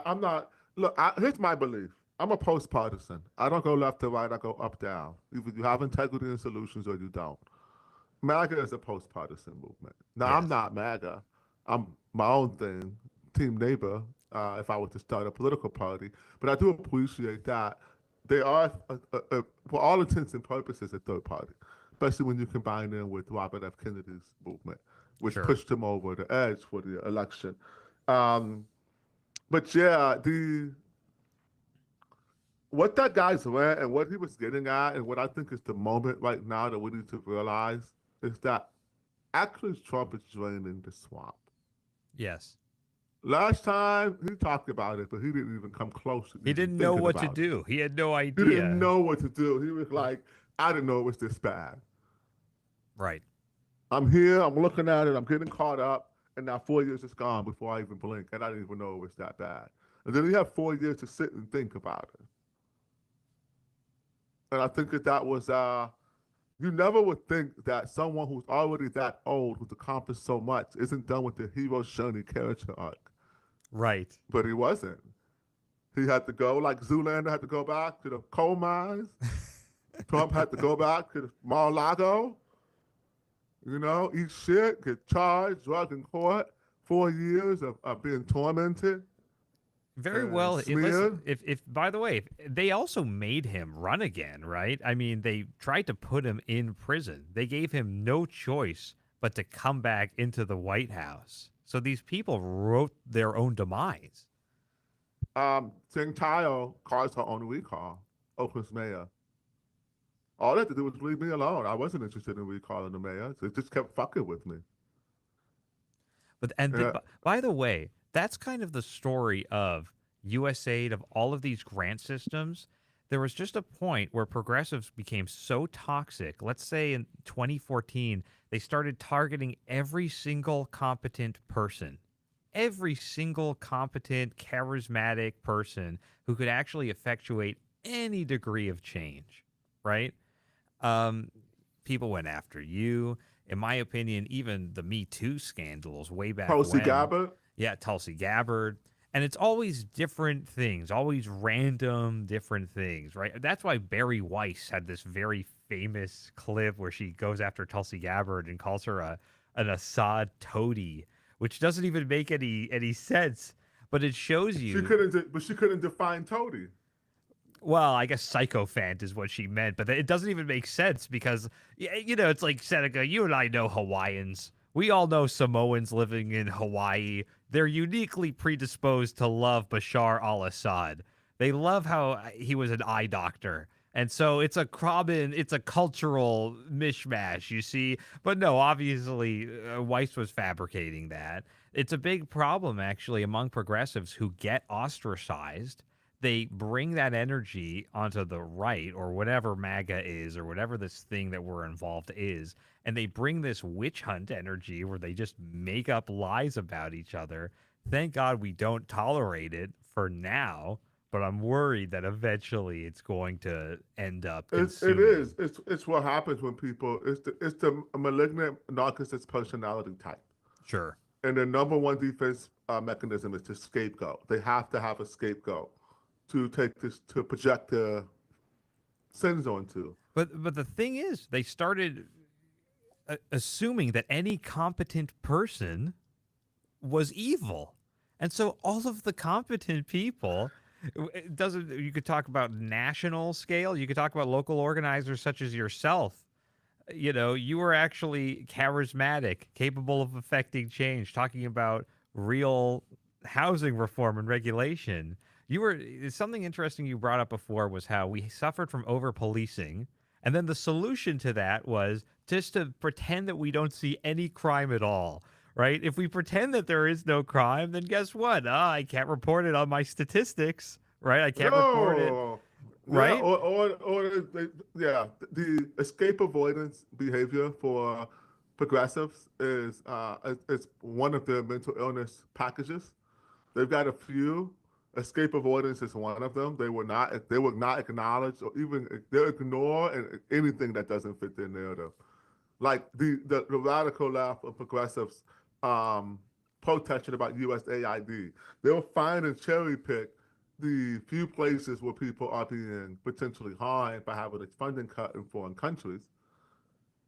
B: I'm not. Look, here's my belief. I'm a post partisan. I don't go left to right. I go up down. Either you have integrity and solutions or you don't. MAGA is a post partisan movement. Now I'm
A: yes,
B: not MAGA. I'm my own thing, team neighbor. If I were to start a political party, but I do appreciate that they are, for all intents and purposes, a third party, especially when you combine them with Robert F. Kennedy's movement, which
A: sure.
B: pushed him over the edge for the election. Um, but yeah, the what that guy's rant and what he was getting at, and what I think is the moment right now that we need to realize is that actually Trump is draining the swamp.
A: Yes.
B: Last time he talked about it, but he didn't even come close to
A: He
B: even
A: didn't know
B: thinking
A: what to
B: about it.
A: do. He had no
B: He didn't
A: idea.
B: know what to do. He was like, I didn't know it was this bad.
A: Right.
B: I'm here, I'm looking at it, I'm getting caught up, and now 4 years is gone before I even blink, and I didn't even know it was that bad. And then he had 4 years to sit and think about it. And I think that was you never would think that someone who's already that old, who's accomplished so much, isn't done with the hero journey character arc.
A: Right.
B: But he wasn't. He had to go, like Zoolander had to go back to the coal mines. Trump had to go back to the Mar-a-Lago, eat shit, get charged, drugged in court, 4 years of being tormented
A: Very
B: and
A: well. Listen,
B: smeared.
A: if by the way, they also made him run again, right? I mean, they tried to put him in prison. They gave him no choice but to come back into the White House. So these people wrote their own demise.
B: Sing Tayo caused her own recall, Oakland's mayor. All they had to do was leave me alone. I wasn't interested in recalling the mayor. They just kept fucking with me.
A: But
B: Yeah.
A: by the way, that's kind of the story of USAID, of all of these grant systems. There was just a point where progressives became so toxic. Let's say in 2014, they started targeting every single competent person, every single competent, charismatic person who could actually effectuate any degree of change, right? Um, People went after you. In my opinion, even the Me Too scandals way back
B: Tulsi
A: when.
B: Gabbard.
A: Yeah, Tulsi Gabbard. And it's always different things, always random different things, right? That's why Barry Weiss had this very famous clip where she goes after Tulsi Gabbard and calls her an Assad toady, which doesn't even make any sense. But it shows you.
B: But she couldn't define Toady.
A: Well, I guess sycophant is what she meant, but it doesn't even make sense because, it's like Seneca, you and I know Hawaiians. We all know Samoans living in Hawaii. They're uniquely predisposed to love Bashar al Assad. They love how he was an eye doctor. And so it's a common, it's a cultural mishmash, you see. But no, obviously, Weiss was fabricating that. It's a big problem, actually, among progressives who get ostracized. They bring that energy onto the right or whatever MAGA is or whatever this thing that we're involved is. And they bring this witch hunt energy where they just make up lies about each other. Thank God we don't tolerate it for now, but I'm worried that eventually it's going to end up
B: It is.
A: consuming.
B: It's what happens when people. It's the malignant narcissist personality type,
A: Sure.
B: and the number one defense mechanism is to scapegoat. They have to have a scapegoat to take this to project their sins onto.
A: But the thing is, they started assuming that any competent person was evil. And so all of the competent people, it doesn't, you could talk about national scale, you could talk about local organizers such as yourself. You know, you were actually charismatic, capable of affecting change, talking about real housing reform and regulation. You were something interesting you brought up before was how we suffered from over policing. And then the solution to that was just to pretend that we don't see any crime at all, right? If we pretend that there is no crime, then guess what? I can't report it on my statistics, right? I can't report it,
B: No. Yeah,
A: right?
B: yeah, the escape avoidance behavior for progressives is one of their mental illness packages. They've got a few. Escape avoidance is one of them. They will not acknowledge or even they'll ignore anything that doesn't fit their narrative. Like the radical left of progressives um, protesting about USAID. They'll find and cherry pick the few places where people are being potentially harmed by having its funding cut in foreign countries.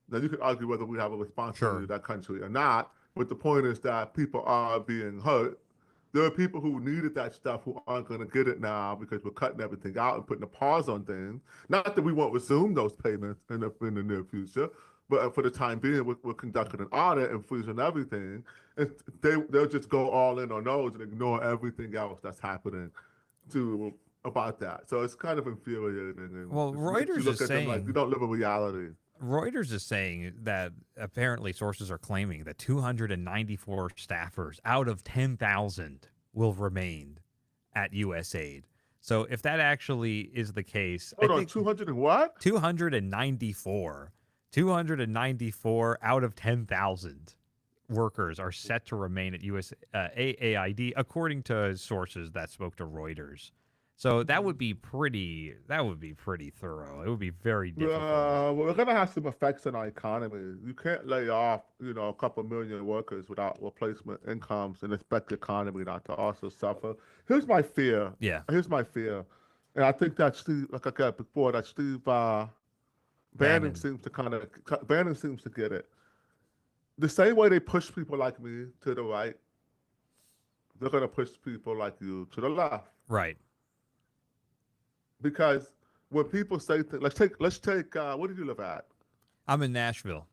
B: Now, you could argue whether we have a responsibility
A: Sure.
B: to that country or not, but the point is that people are being hurt. There are people who needed that stuff who aren't going to get it now because we're cutting everything out and putting a pause on things. Not that we won't resume those payments in the near future, but for the time being, we're conducting an audit and freezing everything. And they'll just go all in on those and ignore everything else that's happening to about that. So it's kind of infuriating, and
A: Well,
B: it makes you
A: Reuters is
B: look at them like you
A: saying
B: don't live in reality.
A: Reuters is saying that apparently sources are claiming that 294 staffers out of 10,000 will remain at USAID. So if that actually is the case, I
B: Hold on,
A: think
B: 200 and what?
A: 294, 294 out of 10,000 workers are set to remain at AAID, according to sources that spoke to Reuters. So that would be pretty. That would be pretty thorough. It would be very difficult.
B: Well, we're gonna have some effects on our economy. You can't lay off, a couple million workers without replacement incomes and expect the economy not to also suffer. Here's my fear.
A: Yeah,
B: Here's my fear, and I think that Steve, like I said before, that Steve
A: Bannon.
B: Bannon seems to get it. The same way they push people like me to the right, they're gonna push people like you to the left.
A: Right.
B: Because when people say things, let's take where did you live at?
A: I'm in Nashville.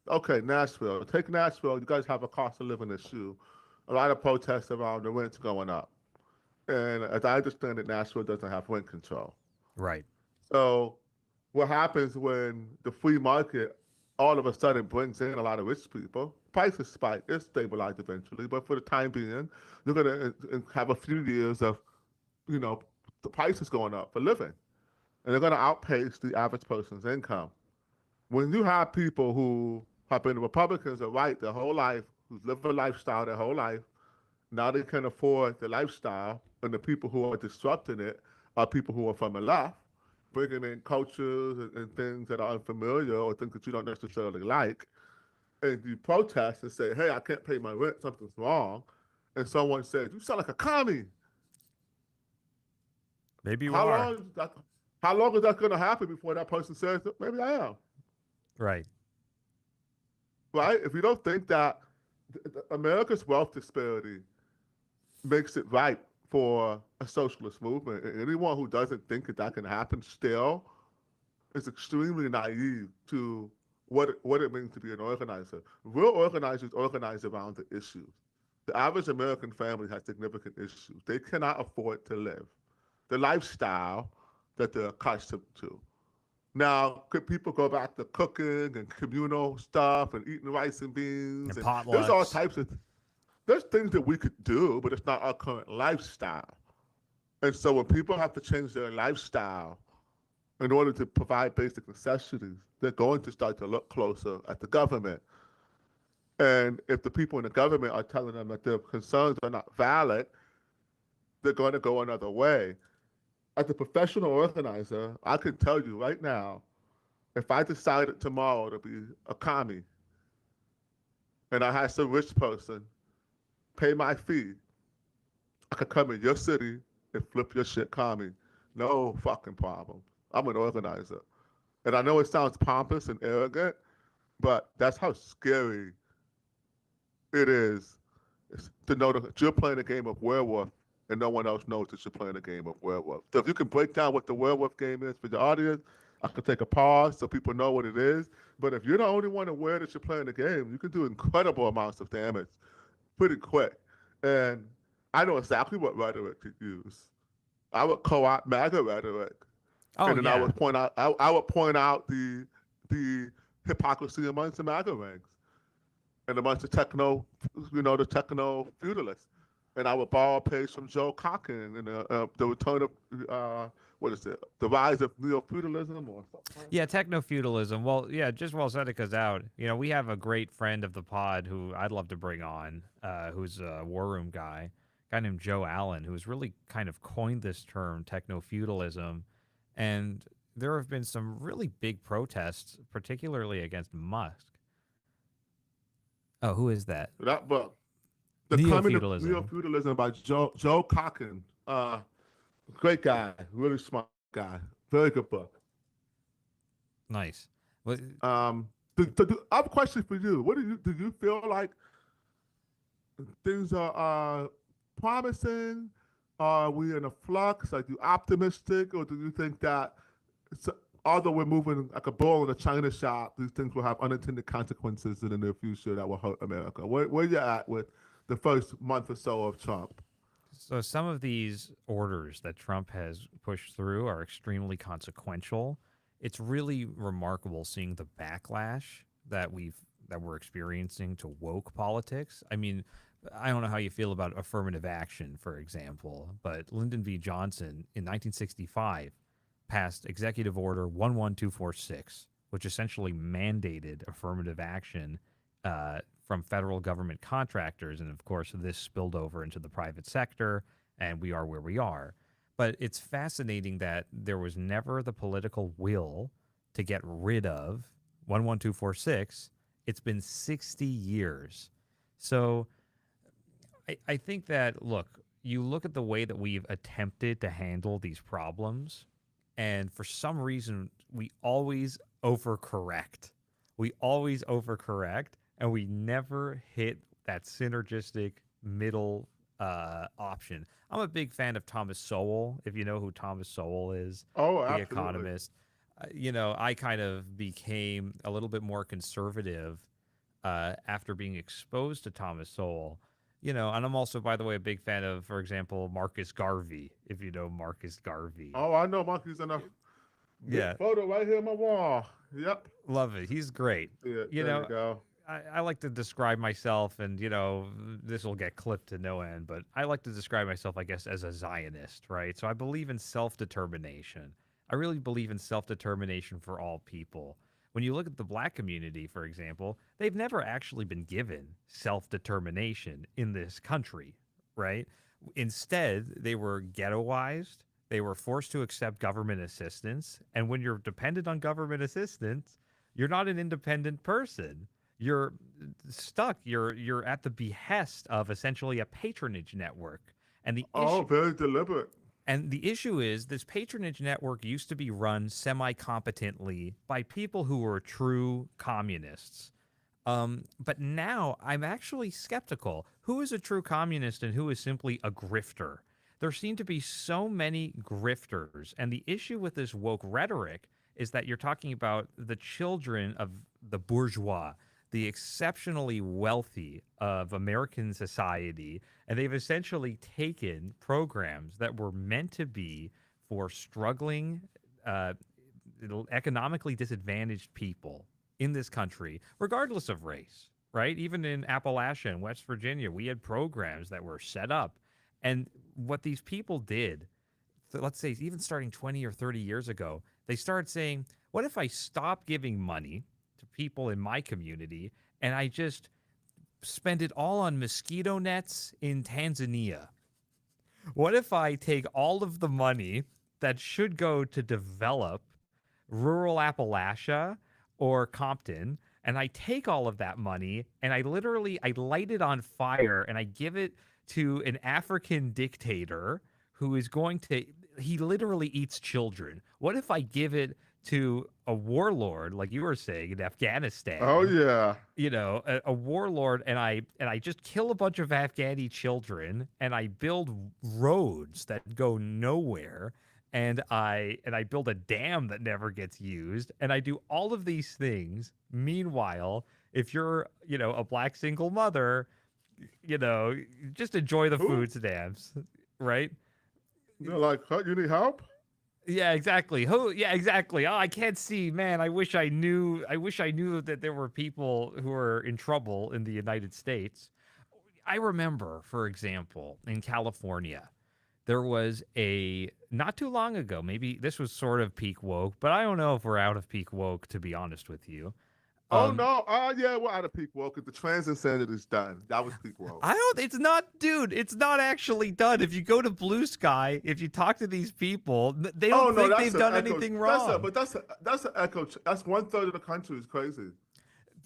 B: Okay, Nashville. Take Nashville. You guys have a cost of living issue. A lot of protests around the rent's going up, and as I understand it, Nashville doesn't have rent control.
A: Right.
B: So, what happens when the free market all of a sudden brings in a lot of rich people? Prices spike. It stabilize eventually, but for the time being, you're gonna have a few years of you know the prices going up for living, and they're gonna outpace the average person's income. When you have people who have been Republicans or right their whole life, who've lived a lifestyle their whole life, now they can afford the lifestyle, and the people who are disrupting it are people who are from the left, bringing in cultures and things that are unfamiliar or things that you don't necessarily like, and you protest and say, "Hey, I can't pay my rent. Something's wrong," and someone says, "You sound like a commie."
A: Maybe you
B: How
A: are.
B: long is that? How long is that going to happen before that person says, "Maybe I am"?
A: Right.
B: Right? If you don't think that America's wealth disparity makes it right for a socialist movement, and anyone who doesn't think that that can happen still is extremely naive to what it means to be an organizer. Real organizers organize around the issues. The average American family has significant issues. They cannot afford to live the lifestyle that they're accustomed to. Now, could people go back to cooking and communal stuff and eating rice and beans?
A: And
B: And there's all
A: potlucks.
B: types of there's things that we could do, but it's not our current lifestyle. And so when people have to change their lifestyle in order to provide basic necessities, they're going to start to look closer at the government. And if the people in the government are telling them that their concerns are not valid, they're going to go another way. As a professional organizer, I can tell you right now, if I decided tomorrow to be a commie and I had some rich person pay my fee, I could come in your city and flip your shit commie. No fucking problem. I'm an organizer. And I know it sounds pompous and arrogant, but that's how scary it is to know that you're playing a game of werewolf and no one else knows that you're playing a game of werewolf. So if you can break down what the werewolf game is for the audience, I can take a pause so people know what it is. But if you're the only one aware that you're playing the game, you can do incredible amounts of damage pretty quick. And I know exactly what rhetoric to use. I would co-opt MAGA rhetoric,
A: Oh
B: and then I
A: yeah.
B: would point out I would point out the hypocrisy amongst the MAGA ranks and a bunch of techno, the techno feudalists. And I would borrow a page from Joe Cocken and the return of, what is it, the rise of neo feudalism or something like
A: Yeah,
B: that.
A: techno feudalism. Well, yeah, just while Seneca's out, we have a great friend of the pod who I'd love to bring on, who's a war room guy named Joe Allen, who's really kind of coined this term, techno feudalism. And there have been some really big protests, particularly against Musk. Oh, who is that?
B: That book, The
A: Neo
B: Coming of Neo
A: feudalism.
B: Feudalism by Joe Cocken. Great guy, really smart guy. Very good book.
A: Nice. Well,
B: I have a question for you. What do you feel like things are promising? Are we in a flux? Are you optimistic, or do you think that it's, although we're moving like a ball in a china shop, these things will have unintended consequences in the near future that will hurt America? Where you at with the first month or so of Trump?
A: So some of these orders that Trump has pushed through are extremely consequential. It's really remarkable seeing the backlash that we're experiencing to woke politics. I mean, I don't know how you feel about affirmative action, for example, but Lyndon V. Johnson in 1965 passed Executive Order 11246, which essentially mandated affirmative action from federal government contractors. And of course, this spilled over into the private sector, and we are where we are. But it's fascinating that there was never the political will to get rid of 11246. It's been 60 years. So I think that, look, you look at the way that we've attempted to handle these problems, and for some reason, we always overcorrect. We always overcorrect, and we never hit that synergistic middle option. I'm a big fan of Thomas Sowell, if you know who Thomas Sowell is,
B: Oh,
A: the
B: absolutely.
A: economist. I kind of became a little bit more conservative after being exposed to Thomas Sowell. And I'm also, by the way, a big fan of, for example, Marcus Garvey, if you know Marcus Garvey.
B: Oh, I know monkeys enough. Big
A: Yeah,
B: photo right here on my wall. Yep.
A: love it. He's great.
B: Yeah,
A: You
B: there you
A: know,
B: go.
A: I like to describe myself, and, this will get clipped to no end, but I like to describe myself, I guess, as a Zionist, right? So I believe in self determination. I really believe in self determination for all people. When you look at the black community, for example, they've never actually been given self determination in this country, right? Instead, they were ghettoized. They were forced to accept government assistance. And when you're dependent on government assistance, you're not an independent person. You're stuck. You're at the behest of essentially a patronage network. And the
B: Oh,
A: issue
B: very deliberate.
A: and the issue is this patronage network used to be run semi-competently by people who were true communists. But now I'm actually skeptical. Who is a true communist and who is simply a grifter? There seem to be so many grifters. And the issue with this woke rhetoric is that you're talking about the children of the bourgeois, the exceptionally wealthy of American society. And they've essentially taken programs that were meant to be for struggling uh, economically disadvantaged people in this country, regardless of race, right? Even in Appalachia and West Virginia, we had programs that were set up. And what these people did, so let's say even starting 20 or 30 years ago, they started saying, what if I stop giving money to people in my community and I just spend it all on mosquito nets in Tanzania? What if I take all of the money that should go to develop rural Appalachia or Compton, and I take all of that money and I light it on fire and I give it to an African dictator who is going to he literally eats children. What if I give it to a warlord like you were saying in
B: Oh
A: Afghanistan,
B: yeah.
A: a warlord, and I just kill a bunch of Afghani children and I build roads that go nowhere, and I build a dam that never gets used, and I do all of these things. Meanwhile, if you're, a black single mother, just enjoy the
B: Who?
A: food stamps, right?
B: They're like, huh, you need help?
A: Yeah, exactly. Who? Yeah, exactly. Oh, I can't see, man. I wish I knew. I wish I knew that there were people who are in trouble in the United States. I remember, for example, in California, there was a not too long ago. Maybe this was sort of peak woke, but I don't know if we're out of peak woke, to be honest with you.
B: Oh
A: Um,
B: no. Yeah, we're out of peak woke. The trans insanity is done. That was peak woke.
A: I don't. It's not, dude. It's not actually done. If you go to Blue Sky, if you talk to these people, they
B: Oh
A: don't
B: no,
A: think
B: that's
A: they've
B: an
A: done
B: echo.
A: anything wrong.
B: That's an echo. That's 1/3 of the country is crazy.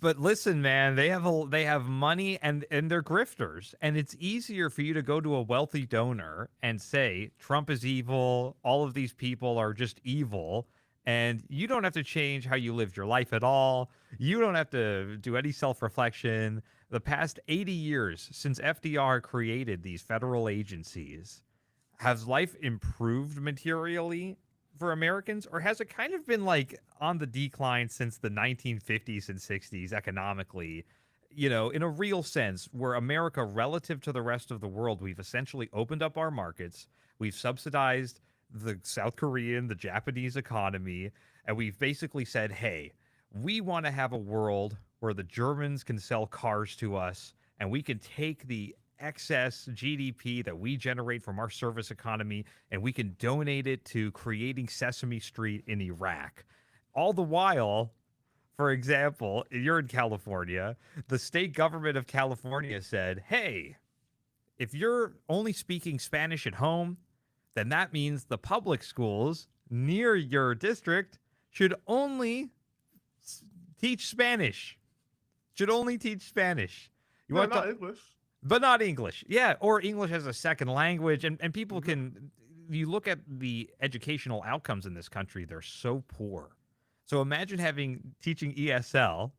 A: But listen, man, they have money, and they're grifters, and it's easier for you to go to a wealthy donor and say Trump is evil, all of these people are just evil, and you don't have to change how you lived your life at all. You don't have to do any self-reflection. The past 80 years since FDR created these federal agencies, has life improved materially for Americans, or has it kind of been like on the decline since the 1950s and 60s economically? In a real sense, where America, relative to the rest of the world, we've essentially opened up our markets, we've subsidized the South Korean, the Japanese economy, and we've basically said, hey, we want to have a world where the Germans can sell cars to us and we can take the excess GDP that we generate from our service economy and we can donate it to creating Sesame Street in Iraq. All the while, for example, you're in California, the state government of California said, hey, if you're only speaking Spanish at home, then that means the public schools near your district should only teach Spanish. Should only teach Spanish. You
B: Yeah,
A: want
B: not
A: to
B: English.
A: But not English. Yeah, or English as a second language. And people
B: Mm-hmm.
A: can, you look at the educational outcomes in this country, they're so poor. So imagine teaching ESL,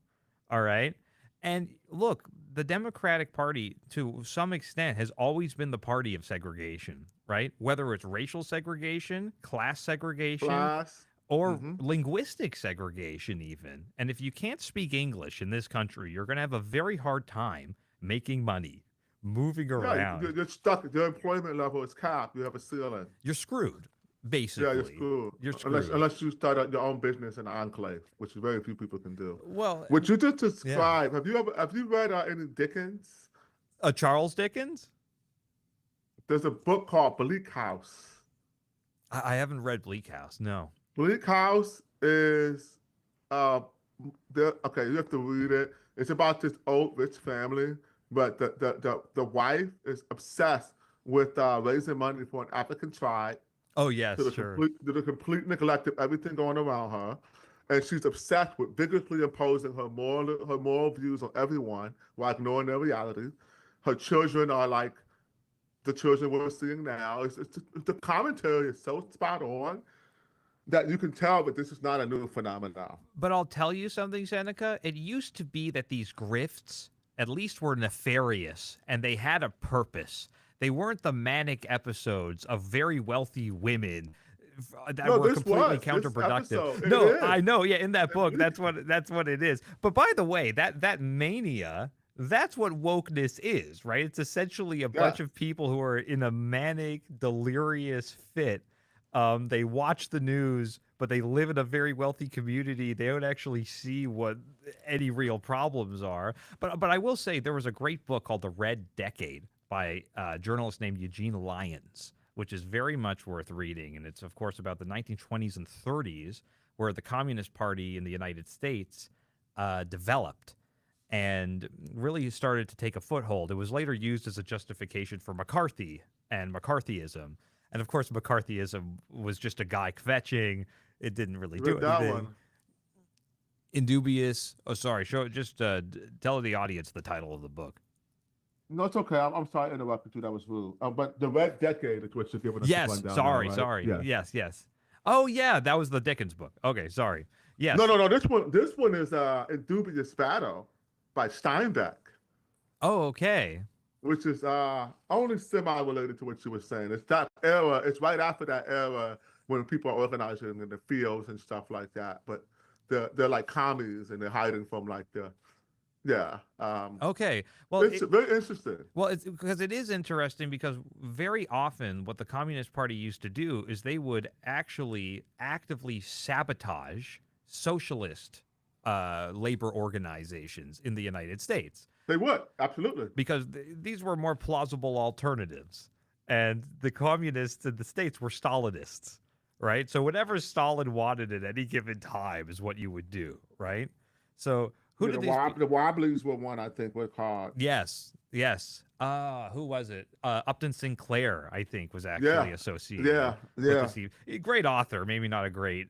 A: all right? And look, the Democratic Party, to some extent, has always been the party of segregation, right? Whether it's racial segregation, class segregation,
B: Class.
A: or
B: Mm-hmm.
A: linguistic segregation, even. And if you can't speak English in this country, you're going to have a very hard time making money, moving
B: Yeah,
A: around.
B: you're stuck. Your employment level is capped. You have a ceiling.
A: You're screwed,
B: Yeah, you're
A: basically.
B: screwed.
A: You're
B: Unless
A: screwed.
B: unless you start out your own business in an enclave, which very few people can do.
A: Well,
B: What you just
A: yeah.
B: described, have you read any Dickens?
A: Charles Dickens?
B: There's a book called Bleak House.
A: I haven't read Bleak House. No.
B: Bleak House is uh okay, you have to read it. It's about this old rich family, but the wife is obsessed with raising money for an African tribe
A: Oh, yes, sure.
B: to the complete neglect of everything going around her. And she's obsessed with vigorously imposing her moral views on everyone while ignoring their reality. Her children are like the children we're seeing now. The commentary is so spot on that you can tell that this is not a new phenomenon.
A: But I'll tell you something, Seneca. It used to be that these grifts at least were nefarious and they had a purpose. They weren't the manic episodes of very wealthy women that
B: No,
A: were
B: this
A: completely
B: was this
A: counterproductive.
B: episode. It
A: No,
B: is.
A: I know. Yeah, in that book, that's what it is. But by the way, that mania, that's what wokeness is, right? It's essentially a bunch
B: Yeah.
A: of people who are in a manic, delirious fit. They watch the news but they live in a very wealthy community. They don't actually see what any real problems are. But I will say there was a great book called The Red Decade by a journalist named Eugene Lyons, which is very much worth reading. And it's, of course, about the 1920s and 30s, where the Communist Party in the United States developed and really started to take a foothold. It was later used as a justification for McCarthy and McCarthyism. And of course, McCarthyism was just a guy kvetching. It didn't really do
B: That
A: anything.
B: one.
A: Indubious. Oh, sorry. Tell the audience the title of the book.
B: No, it's okay. I'm sorry to interrupt you. That was rude. But the Red Decade is what you're giving us.
A: Yes.
B: Rundown
A: Sorry.
B: now, right?
A: Sorry. Yes. Oh, yeah. That was the Dickens book. Okay. Sorry. Yes.
B: No. This one is Indubious Battle by Steinbeck,
A: Oh, okay.
B: which is only semi-related to what you were saying. It's that era. It's right after that era when people are organizing in the fields and stuff like that. But they're like commies and they're hiding from like the
A: Okay. Well,
B: it's very interesting.
A: Well, it's because it is interesting because very often what the Communist Party used to do is they would actually actively sabotage socialist labor organizations in the United States.
B: They would, absolutely.
A: Because these were more plausible alternatives. And the communists in the States were Stalinists, right? So whatever Stalin wanted at any given time is what you would do, right? So who did
B: the Wobblies were one I think were called.
A: Yes. Who was it? Upton Sinclair, I think, was actually associated. With the great author, maybe not a great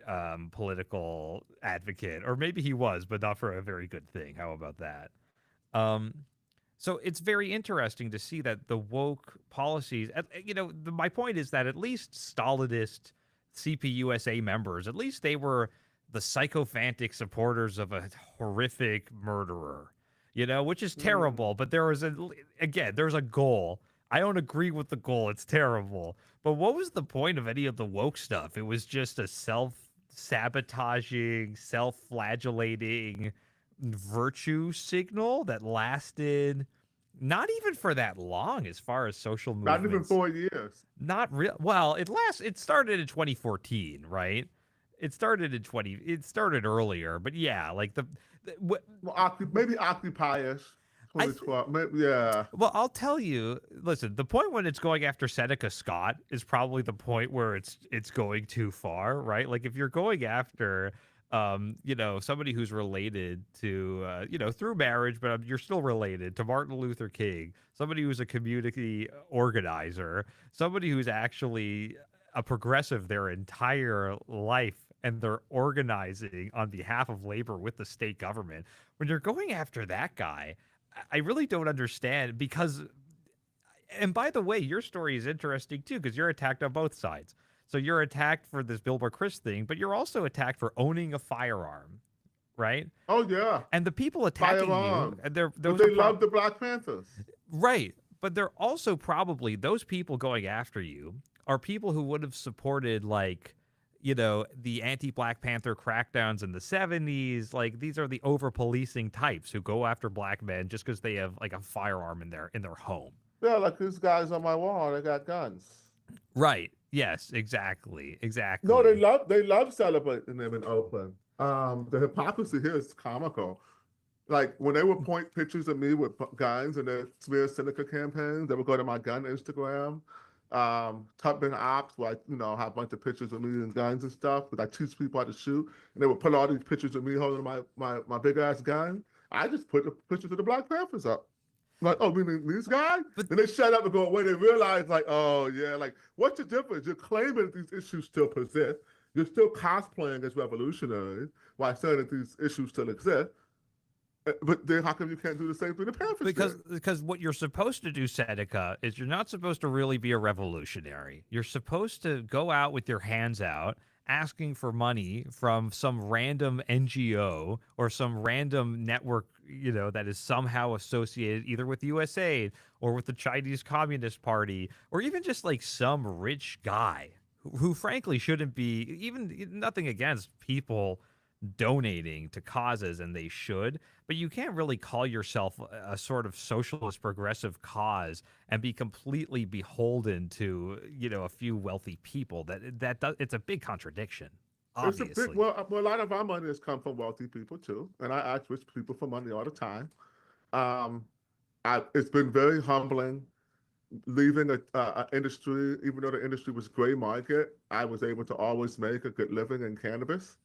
A: political advocate, or maybe he was, but not for a very good thing. How about that? So it's very interesting to see that the woke policies, my point is that at least Stalinist CPUSA members, at least they were the sycophantic supporters of a horrific murderer, which is terrible. But there's a goal. I don't agree with the goal. It's terrible. But what was the point of any of the woke stuff? It was just a self-sabotaging, self-flagellating virtue signal that lasted not even for that long as far as social movements.
B: Not even 4 years.
A: Not real. Well, it started in 2014, right? It started earlier, but yeah, like
B: maybe Occupy-ish. 2012, yeah.
A: Well, I'll tell you. Listen, the point when it's going after Seneca Scott is probably the point where it's going too far, right? Like if you're going after, somebody who's related to, through marriage, but you're still related to Martin Luther King, somebody who's a community organizer, somebody who's actually a progressive their entire life, and they're organizing on behalf of labor with the state government. When you're going after that guy, I really don't understand because, and by the way, your story is interesting too, because you're attacked on both sides. So you're attacked for this Billboard Chris thing, but you're also attacked for owning a firearm, right?
B: Oh yeah.
A: And the people attacking you,
B: they love the Black Panthers,
A: right? But they're also probably those people going after you are people who would have supported the anti-Black Panther crackdowns in the 70s. Like these are the over-policing types who go after black men just because they have like a firearm in their home.
B: Yeah, like these guys on my wall, they got guns.
A: Right. Yes, exactly.
B: No, they love celebrating them in Oakland. The hypocrisy here is comical. Like when they would point pictures of me with guns in their smear Seneca campaigns, they would go to my gun Instagram. Tubman Ops, where I have a bunch of pictures of me and guns and stuff, because I teach people how to shoot, and they would put all these pictures of me holding my big ass gun. I just put the pictures of the Black Panthers up. Like, oh, meaning these guys? Then they shut up and go away. They realize, like, oh yeah, like, what's the difference? You're claiming that these issues still persist. You're still cosplaying as revolutionaries while saying that these issues still exist. But then how come you can't do the same thing the Panthers
A: Because what you're supposed to do, Seneca, is you're not supposed to really be a revolutionary. You're supposed to go out with your hands out, asking for money from some random NGO or some random network, that is somehow associated either with USAID or with the Chinese Communist Party, or even just like some rich guy who frankly shouldn't be, even nothing against people donating to causes, and they should, but you can't really call yourself a sort of socialist progressive cause and be completely beholden to a few wealthy people. It's a big contradiction.
B: It's a big,
A: obviously.
B: well, a lot of our money has come from wealthy people too. And I ask rich people for money all the time. Um, it's been very humbling leaving a industry, even though the industry was gray market, I was able to always make a good living in cannabis.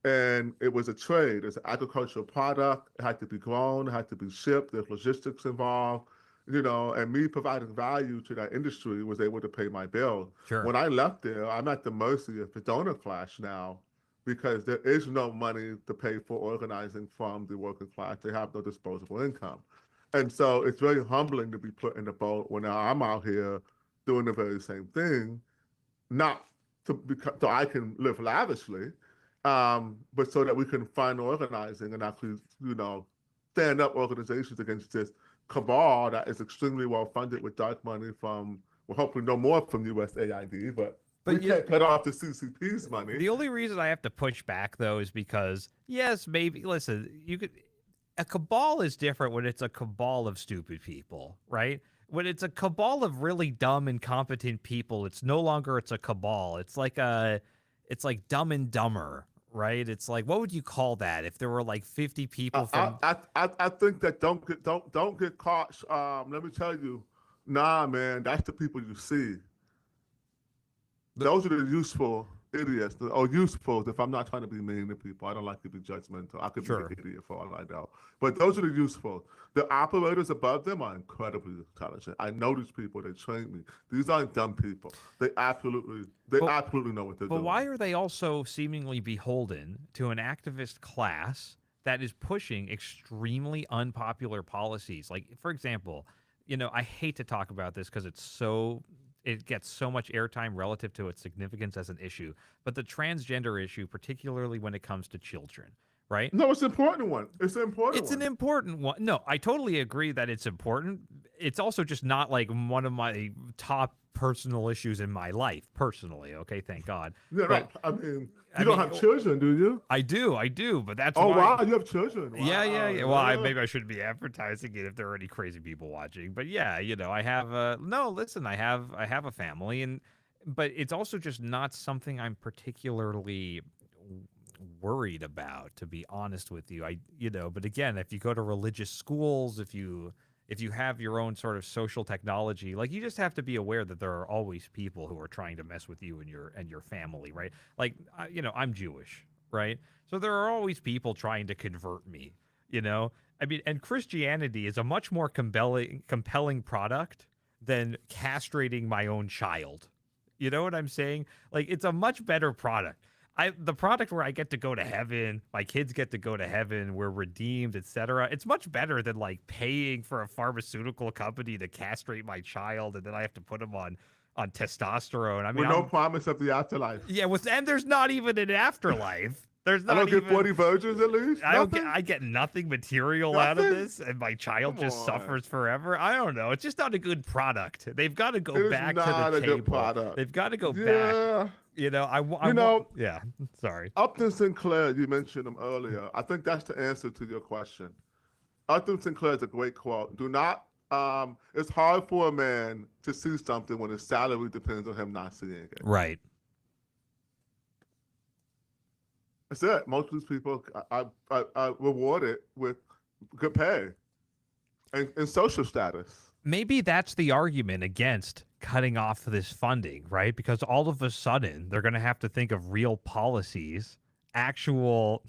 B: And it was a trade. It's an agricultural product. It had to be grown. It had to be shipped. There's logistics involved, and me providing value to that industry was able to pay my bill.
A: Sure.
B: When I left there, I'm at the mercy of the donor class now because there is no money to pay for organizing from the working class. They have no disposable income. And so it's very humbling to be put in the boat when now I'm out here doing the very same thing, not so I can live lavishly, but so that we can find organizing and actually, stand up organizations against this cabal that is extremely well funded with dark money from, well, hopefully no more from USAID, but we can't cut off the CCP's money.
A: The only reason I have to push back though is because yes, maybe listen, you could a cabal is different when it's a cabal of stupid people, right? When it's a cabal of really dumb, incompetent people, it's no longer it's a cabal. It's like Dumb and Dumber, right? It's like what would you call that if there were like 50 people from?
B: I think that don't get caught. Let me tell you, nah, man, that's the people you see. Those are the useful idiots, or useful if I'm not trying to be mean to people. I don't like to be judgmental. I could be an idiot for all I know. But those are the useful. The operators above them are incredibly intelligent. I know these people. They train me. These aren't dumb people. They absolutely know what they're doing.
A: But why are they also seemingly beholden to an activist class that is pushing extremely unpopular policies? Like, for example, I hate to talk about this because it gets so much airtime relative to its significance as an issue. But the transgender issue, particularly when it comes to children, right?
B: No, it's an important one. It's an
A: important one. No, I totally agree that it's important. It's also just not like one of my top personal issues in my life, personally. Okay, thank God.
B: Yeah, but, I mean, you don't have children, do you?
A: I do, but that's
B: why. Wow, you have children. Wow.
A: Yeah. Well, maybe I shouldn't be advertising it if there are any crazy people watching. But yeah, I have no. Listen, I have a family, but it's also just not something I'm particularly worried about, to be honest with you. But again, if you go to religious schools, if you have your own sort of social technology, like you just have to be aware that there are always people who are trying to mess with you and your family, right? Like, I'm Jewish, right? So there are always people trying to convert me, I mean, and Christianity is a much more compelling product than castrating my own child. You know what I'm saying? Like, it's a much better product. The product where I get to go to heaven, my kids get to go to heaven, we're redeemed, etc. It's much better than like paying for a pharmaceutical company to castrate my child, and then I have to put him on testosterone. I mean,
B: with no promise of the afterlife.
A: Yeah, and there's not even an afterlife. There's not.
B: I don't get 40 virgins at least.
A: I get nothing material out of this, and my child just suffers forever. I don't know. It's just not a good product. They've got to go back to the table. Good product. They've got to go back. Yeah. Sorry.
B: Upton Sinclair, you mentioned him earlier. I think that's the answer to your question. Upton Sinclair is a great quote. Do not. It's hard for a man to see something when his salary depends on him not seeing it.
A: Right.
B: That's it. Most of these people are rewarded with good pay and social status.
A: Maybe that's the argument against cutting off this funding, right? Because all of a sudden they're going to have to think of real policies, actual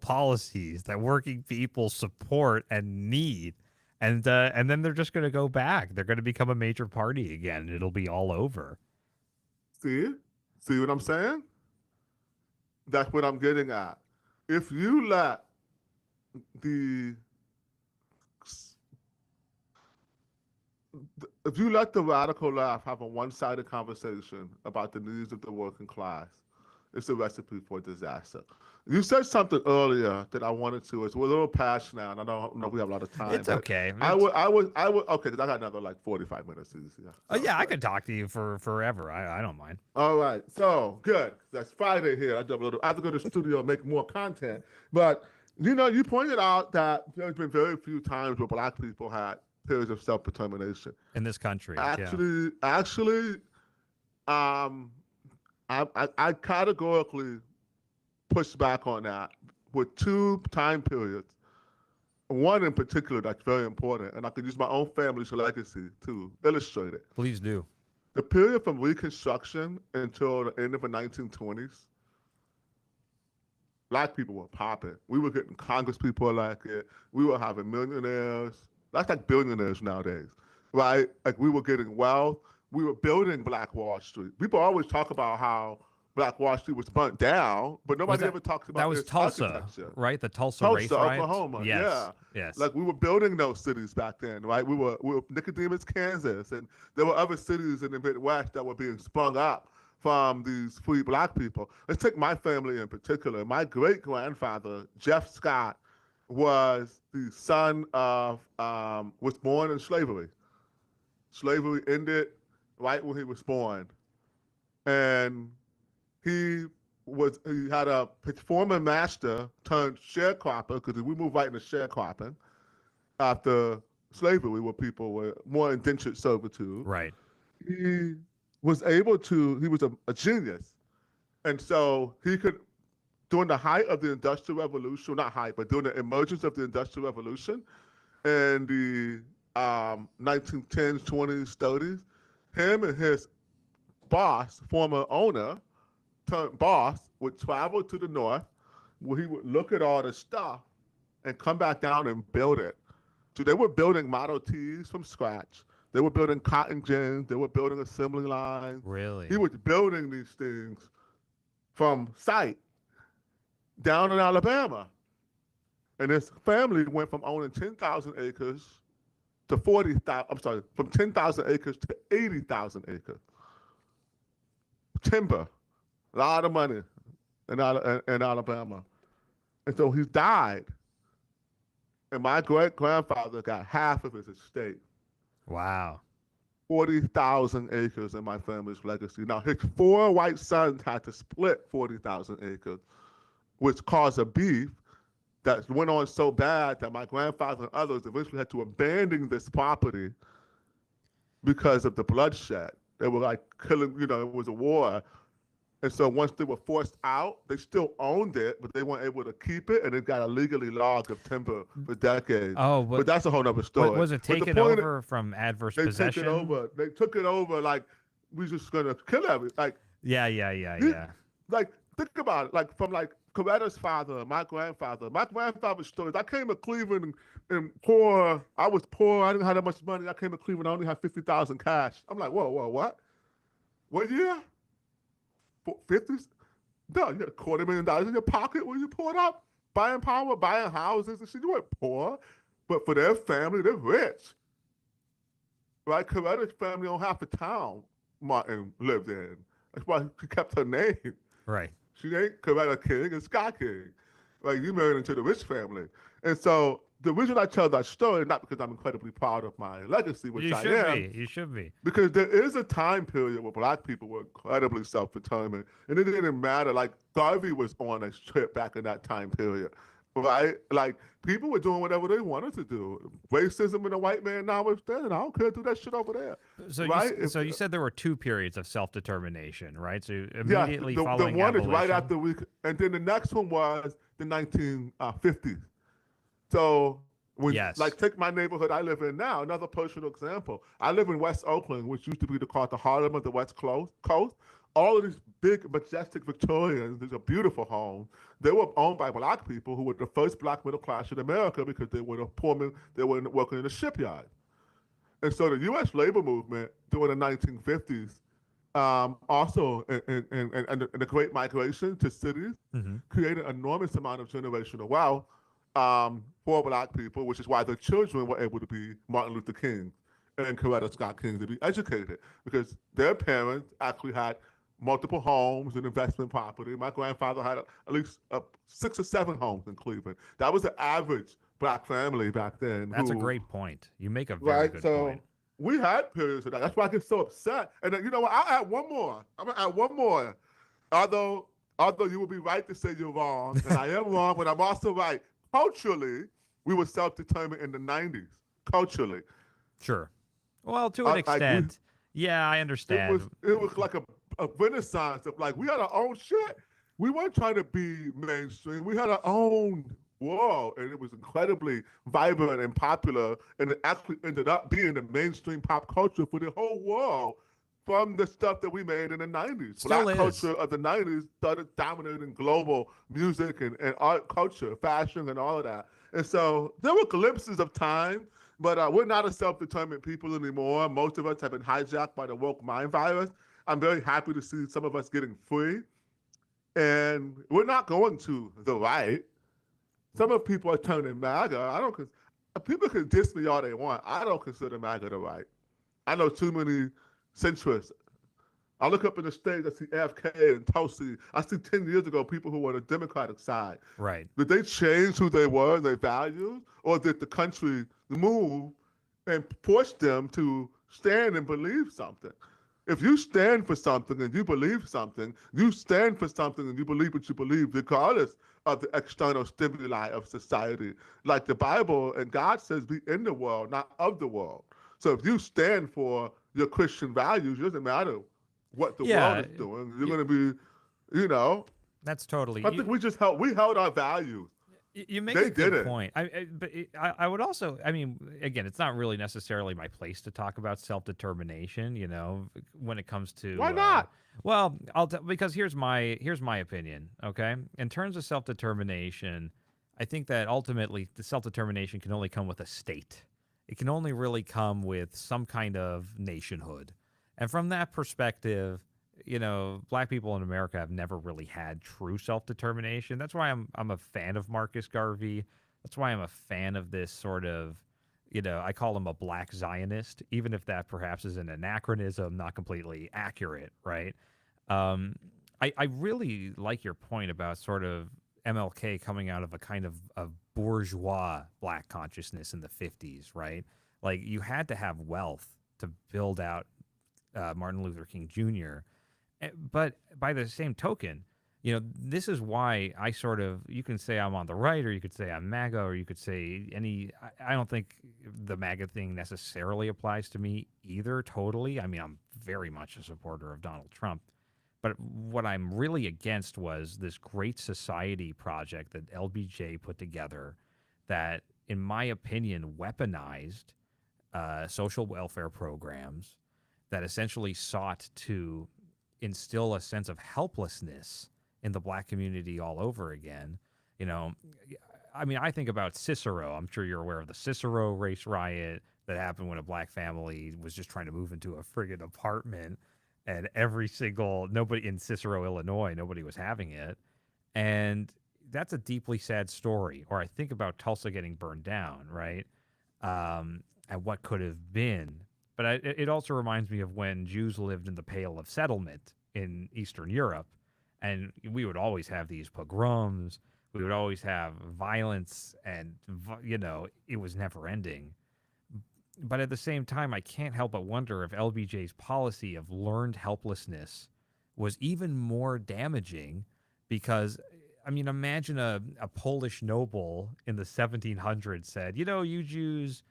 A: policies that working people support and need, and then they're just going to go back. They're going to become a major party again, and it'll be all over.
B: See what I'm saying? That's what I'm getting at. If you let the radical left have a one-sided conversation about the needs of the working class, it's a recipe for disaster. You said something earlier that I wanted to. We're a little past now, and I don't know if we have a lot of time.
A: It's okay.
B: I would. Okay, because I got another like 45 minutes.
A: Yeah, I could talk to you for forever. I don't mind.
B: All right, so good. That's Friday here. I have to go to the studio and make more content. But you pointed out that there's been very few times where Black people had periods of self-determination
A: in this country.
B: Actually, I categorically push back on that with two time periods. One in particular that's very important, and I could use my own family's legacy to illustrate it.
A: Please do.
B: The period from Reconstruction until the end of the 1920s, black people were popping. We were getting Congress people elected. We were having millionaires. That's like billionaires nowadays, right? Like we were getting wealth. We were building Black Wall Street. People always talk about how Black Wall Street was burnt down, but nobody ever talks about
A: that was
B: its
A: Tulsa,
B: architecture.
A: right? The Tulsa race riots?
B: Oklahoma.
A: Yes.
B: Yeah.
A: Yes.
B: Like we were building those cities back then, right? We were Nicodemus, Kansas, and there were other cities in the Midwest that were being sprung up from these free black people. Let's take my family in particular. My great grandfather, Jeff Scott, was the son of was born in slavery. Slavery ended right when he was born, and he had a former master turned sharecropper, because we moved right into sharecropping after slavery, where people were more indentured servitude.
A: Right.
B: He was a genius. And so he could, during the height of the Industrial Revolution, not height, but during the emergence of the Industrial Revolution in the 1910s, 20s, 30s, him and his boss, former owner, turned boss, would travel to the north where he would look at all the stuff and come back down and build it. So they were building Model Ts from scratch. They were building cotton gins. They were building assembly lines.
A: Really?
B: He was building these things from site down in Alabama. And his family went from owning 10,000 acres to 40,000, I'm sorry, from 10,000 acres to 80,000 acres. Timber. A lot of money in Alabama. And so he died. And my great-grandfather got half of his estate.
A: Wow.
B: 40,000 acres in my family's legacy. Now, his 4 white sons had to split 40,000 acres, which caused a beef that went on so bad that my grandfather and others eventually had to abandon this property because of the bloodshed. They were like killing, it was a war. And so once they were forced out, they still owned it, but they weren't able to keep it, and it got illegally logged of timber for decades.
A: Oh,
B: but that's a whole other story.
A: Was it taken over from adverse possession?
B: They took it over like we just gonna kill everything. Like
A: yeah.
B: Like think about it. Like from like Coretta's father, my grandfather. My grandfather's stories. I came to Cleveland and poor. I was poor. I didn't have that much money. I came to Cleveland. I only had 50,000 cash. I'm like, whoa, what? What year? 50s? No, you had $250,000 in your pocket when you pulled up, buying power, buying houses and shit. You weren't poor, but for their family, they're rich. Right? Coretta's family on half the town Martin lived in. That's why she kept her name.
A: Right.
B: She ain't Coretta King and Scott King. Like, you married into the rich family. And so the reason I tell that story, not because I'm incredibly proud of my legacy, which I am.
A: You should be.
B: Because there is a time period where black people were incredibly self-determined. And it didn't matter. Like, Garvey was on a trip back in that time period. Right? Like, people were doing whatever they wanted to do. Racism in the white man notwithstanding, I don't care, do that shit over there.
A: So,
B: right?
A: You said there were 2 periods of self-determination, right? So immediately following
B: the one
A: abolition.
B: is right after and then the next one was the 1950s. So like take my neighborhood I live in now, another personal example. I live in West Oakland, which used to be called the Harlem of the West Coast. All of these big, majestic Victorians, these are beautiful homes. They were owned by black people who were the first black middle class in America because they were the poor men, they were working in the shipyard. And so the U.S. labor movement during the 1950s, also and the Great Migration to cities, created an enormous amount of generational wealth for black people, which is why their children were able to be Martin Luther King and Coretta Scott King, to be educated, because their parents actually had multiple homes and investment property. My grandfather had at least 6 or 7 homes in Cleveland. That was the average black family back then.
A: That's a great point. You make a very good point.
B: We had periods of that. That's why I get so upset. And then, you know what? I'll add one more. I'm going to add one more. Although you would be right to say you're wrong, and I am wrong, but I'm also right. Culturally, we were self-determined in the 90s. Culturally.
A: Sure. Well, to an extent. Yeah, I understand.
B: It was like a renaissance of like we had our own shit. We weren't trying to be mainstream. We had our own world, and it was incredibly vibrant and popular, and it actually ended up being the mainstream pop culture for the whole world from the stuff that we made in the 90s.
A: Still
B: Black
A: is.
B: culture of the 90s started dominating global music and art culture, fashion, and all of that. And so there were glimpses of time, but we're not a self-determined people anymore. Most of us have been hijacked by the woke mind virus. I'm very happy to see some of us getting free. And we're not going to the right. Some of people are turning MAGA. I don't. People can diss me all they want. I don't consider MAGA the right. I know too many centrists. I look up in the States, I see AFK and Tulsi. I see 10 years ago people who were on the Democratic side.
A: Right.
B: Did they change who they were and their values? Or did the country move and push them to stand and believe something? If you stand for something and you believe something, you stand for something and you believe what you believe, regardless of the external stimuli of society. Like the Bible and God says, be in the world, not of the world. So if you stand for your Christian values, it doesn't matter what the world
A: Yeah.
B: is doing. You're going to be, you know.
A: That's totally.
B: I think we held our values.
A: You make
B: They
A: a good
B: did it.
A: point. I would also, I mean, again, it's not really necessarily my place to talk about self-determination, you know, when it comes to
B: Why not?
A: Well, because here's my opinion, okay? In terms of self-determination, I think that ultimately the self-determination can only come with a state. It can only really come with some kind of nationhood. And from that perspective, you know, black people in America have never really had true self-determination. That's why I'm a fan of Marcus Garvey. That's why I'm a fan of this sort of, you know, I call him a black Zionist, even if that perhaps is an anachronism, not completely accurate, right? I really like your point about sort of MLK coming out of a kind of a bourgeois black consciousness in the 50s, right? Like you had to have wealth to build out Martin Luther King Jr. But by the same token, you know, this is why I sort of, you can say I'm on the right, or you could say I'm MAGA, or you could say I don't think the MAGA thing necessarily applies to me either, totally. I mean, I'm very much a supporter of Donald Trump. But what I'm really against was this Great Society project that LBJ put together that, in my opinion, weaponized social welfare programs that essentially sought to instill a sense of helplessness in the black community all over again. You know, I mean, I think about Cicero. I'm sure you're aware of the Cicero race riot that happened when a black family was just trying to move into a friggin' apartment, and nobody in Cicero, Illinois, nobody was having it. And that's a deeply sad story. Or I think about Tulsa getting burned down, right? And what could have been. But it also reminds me of when Jews lived in the Pale of Settlement in Eastern Europe, and we would always have these pogroms. We would always have violence, and you know, it was never ending. But at the same time, I can't help but wonder if LBJ's policy of learned helplessness was even more damaging, because, I mean, imagine a Polish noble in the 1700s said, you know, you Jews,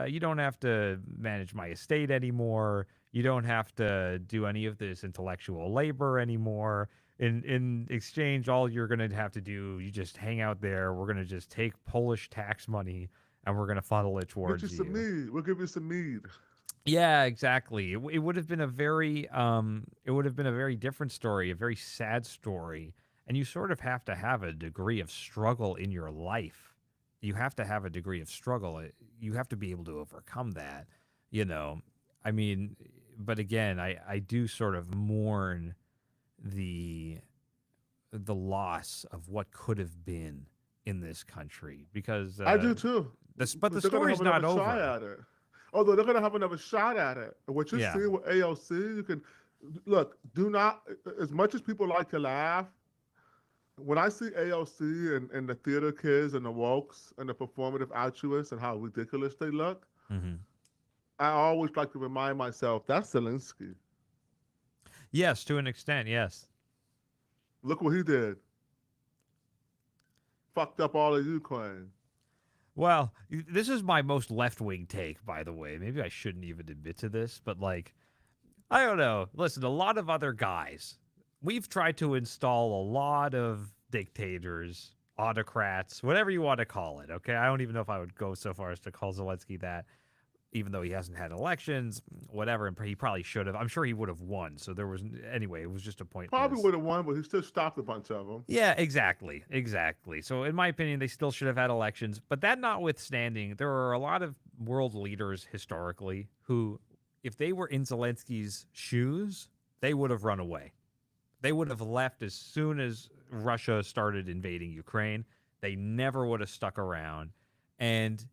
A: you don't have to manage my estate anymore. You don't have to do any of this intellectual labor anymore. In exchange, all you're going to have to do, you just hang out there. We're going to just take Polish tax money and we're going to funnel it towards you.
B: Some mead. We'll give you some mead.
A: Yeah, exactly. It would have been a very different story, a very sad story. And you sort of have to have a degree of struggle in your life. You have to have a degree of struggle. You have to be able to overcome that, you know. I mean, but again, I do sort of mourn the loss of what could have been in this country, because
B: I do too.
A: But the story's not over.
B: Try at it. Although they're going to have another shot at it. And what you're seeing with AOC, you can look. Do not, as much as people like to laugh, when I see AOC and the theater kids and the wokes and the performative altruists and how ridiculous they look, I always like to remind myself that's Zelensky.
A: Yes, to an extent, yes.
B: Look what he did. Fucked up all of Ukraine.
A: Well, this is my most left-wing take, by the way. Maybe I shouldn't even admit to this, but like, I don't know. Listen, a lot of other guys, we've tried to install a lot of dictators, autocrats, whatever you want to call it. Okay, I don't even know if I would go so far as to call Zelensky that, even though he hasn't had elections, whatever, and he probably should have. I'm sure he would have won. So there was, anyway, it was just a
B: Probably
A: pointless.
B: would have won, but he still stopped a bunch of them.
A: Yeah, exactly. Exactly. So, in my opinion, they still should have had elections. But that notwithstanding, there are a lot of world leaders historically who, if they were in Zelensky's shoes, they would have run away. They would have left as soon as Russia started invading Ukraine. They never would have stuck around. And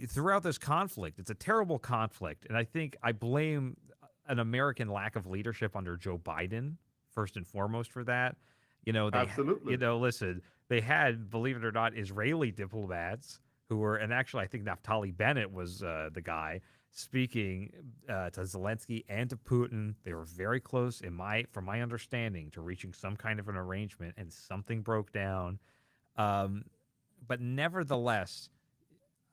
A: throughout this conflict, it's a terrible conflict. And I think I blame an American lack of leadership under Joe Biden, first and foremost, for that.
B: Absolutely.
A: Listen, they had, believe it or not, Israeli diplomats who were, and actually, I think Naftali Bennett was the guy speaking to Zelensky and to Putin. They were very close, from my understanding, to reaching some kind of an arrangement, and something broke down. But nevertheless,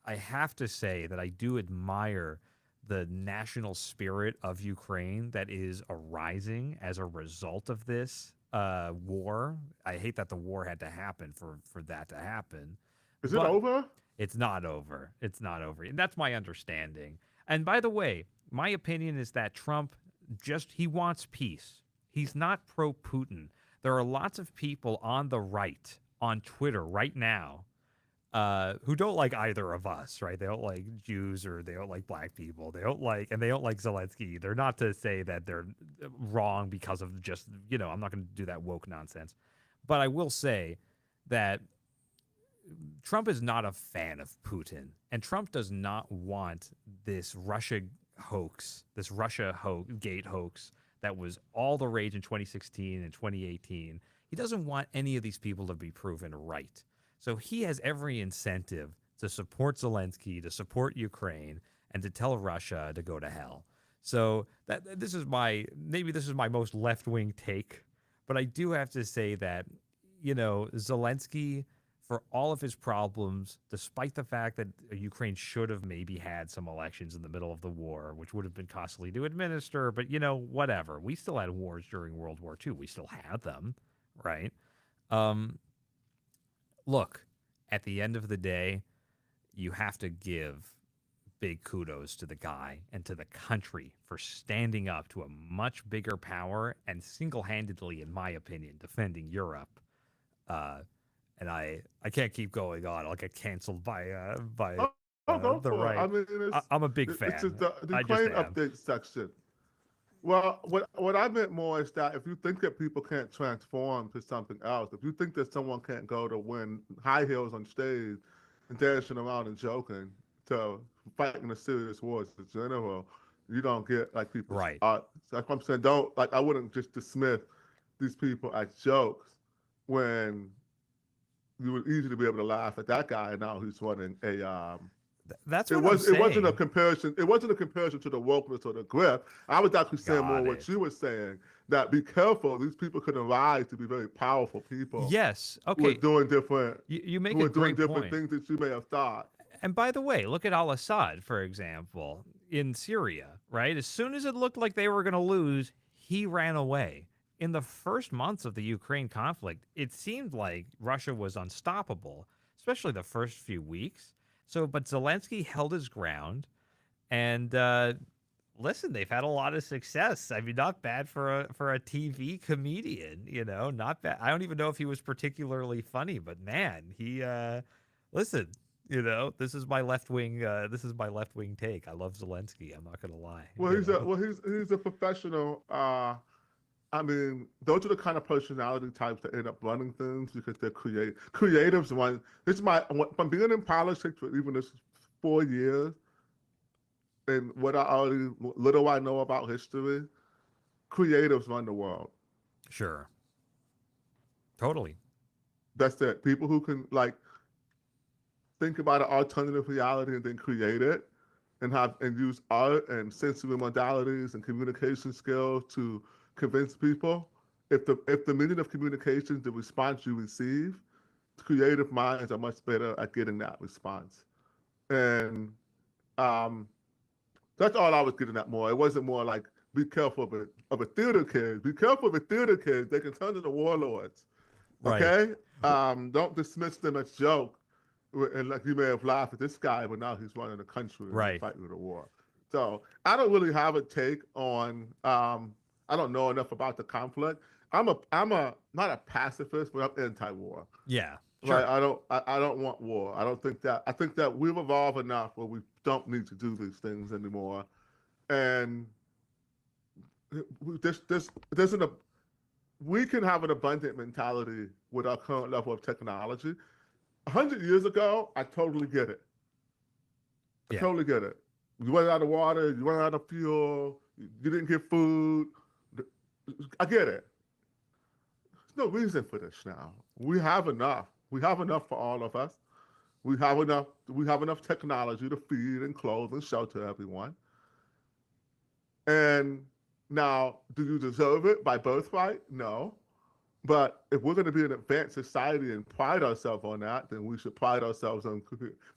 A: I have to say that I do admire the national spirit of Ukraine that is arising as a result of this war. I hate that the war had to happen for that to happen,
B: Is it
A: but
B: over?
A: it's not over. It's not over. And that's my understanding. And by the way, my opinion is that Trump he wants peace. He's not pro Putin. There are lots of people on the right on Twitter right now who don't like either of us, right? They don't like Jews or they don't like black people. They don't like Zelensky. They're not to say that they're wrong because of just, I'm not going to do that woke nonsense. But I will say that Trump is not a fan of Putin, and Trump does not want this Russia hoax, this Gate hoax that was all the rage in 2016 and 2018. He doesn't want any of these people to be proven right. So he has every incentive to support Zelensky, to support Ukraine, and to tell Russia to go to hell. So this is my most left wing take, but I do have to say that Zelensky, for all of his problems, despite the fact that Ukraine should have maybe had some elections in the middle of the war, which would have been costly to administer, but whatever. We still had wars during World War II. We still had them, right? Um, Look, at the end of the day, you have to give big kudos to the guy and to the country for standing up to a much bigger power and single-handedly, in my opinion, defending Europe. And I can't keep going on. I'll get canceled by
B: Oh, go
A: the
B: for it.
A: right.
B: I mean,
A: I'm a big
B: it's
A: fan.
B: just the
A: I just
B: Ukraine
A: am.
B: update section. Well, what I meant more is that if you think that people can't transform to something else, if you think that someone can't go to win high heels on stage and dancing around and joking to fighting a serious wars in general, you don't get like people's
A: Right.
B: art. So that's what I'm saying. Don't like I wouldn't just dismiss these people as jokes when you would easily be able to laugh at that guy now who's running a
A: That's
B: it
A: what I'm
B: was. It wasn't a
A: saying.
B: comparison. It wasn't a comparison to the wokeness or the grift. I was actually saying more
A: Got
B: what
A: it.
B: you were saying. That be careful. These people could arise to be very powerful people
A: Yes.
B: who are
A: Okay.
B: doing different,
A: You make
B: who
A: a
B: are doing
A: great
B: different
A: point.
B: things that you may have thought.
A: And by the way, look at Al Assad, for example, in Syria, right? As soon as it looked like they were going to lose, he ran away. In the first months of the Ukraine conflict, it seemed like Russia was unstoppable, especially the first few weeks. But Zelensky held his ground, and listen, they've had a lot of success. I mean, not bad for a TV comedian, not bad. I don't even know if he was particularly funny, but man, he listen, this is my left wing. This is my left wing take. I love Zelensky. I'm not gonna lie.
B: Well, he's a professional. I mean, those are the kind of personality types that end up running things because they're creatives. This is from being in politics for even this 4 years, and what I already little I know about history, creatives run the world.
A: Sure. Totally.
B: That's it. People who can like think about an alternative reality and then create it, and use art and sensory modalities and communication skills to convince people. If the meaning of communication is the response you receive, creative minds are much better at getting that response. And um, that's all I was getting at more. It wasn't more like be careful of a theater kid. Be careful of a theater kid. They can turn into warlords.
A: Right.
B: Okay? Don't dismiss them as joke. And like you may have laughed at this guy, but now he's running the country and he's
A: Right.
B: fighting the war. So I don't really have a take on. I don't know enough about the conflict. I'm a not a pacifist, but I'm anti-war.
A: Yeah.
B: Right?
A: Sure.
B: I don't want war. I don't think that. I think that we've evolved enough where we don't need to do these things anymore. And there's an we can have an abundant mentality with our current level of technology. 100 years ago, I totally get it. I
A: Yeah.
B: totally get it. You run out of water, you run out of fuel, you didn't get food. I get it. There's no reason for this now. We have enough. We have enough for all of us. We have enough. We have enough technology to feed and clothe and shelter everyone. And now, do you deserve it by birthright? No. But if we're going to be an advanced society and pride ourselves on that, then we should pride ourselves on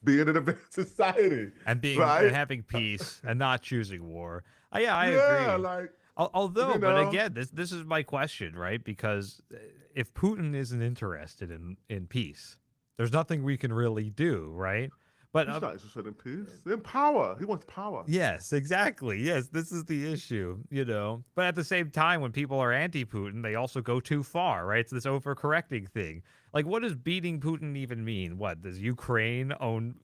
B: being an advanced society,
A: And being and
B: right?
A: having peace and not choosing war. Yeah, I
B: Yeah,
A: agree.
B: like
A: Although,
B: you
A: but
B: know,
A: again, this is my question, right? Because if Putin isn't interested in peace, there's nothing we can really do, right? But
B: he's not interested in peace. In power, he wants power.
A: yes, exactly. Yes, this is the issue, you know. But at the same time, when people are anti-Putin, they also go too far, right? It's this overcorrecting thing. Like, what does beating Putin even mean? What does Ukraine own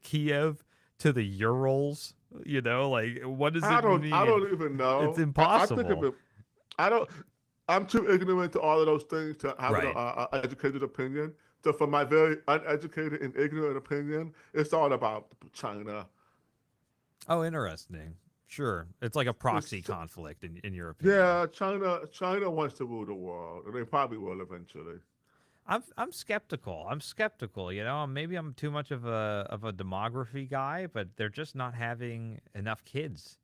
A: Kiev to the Urals? You know, like, what does it
B: I
A: mean?
B: don't even
A: It's
B: know. I think of
A: impossible.
B: it. I don't. I'm too ignorant to all of those things to have an
A: Right.
B: educated opinion. So, from my very uneducated and ignorant opinion, it's all about China.
A: Oh, interesting. Sure. It's like a proxy
B: It's
A: conflict in your opinion.
B: Yeah, China wants to rule the world, and they probably will eventually.
A: I'm skeptical. I'm skeptical, you know. Maybe I'm too much of a demography guy, but they're just not having enough kids.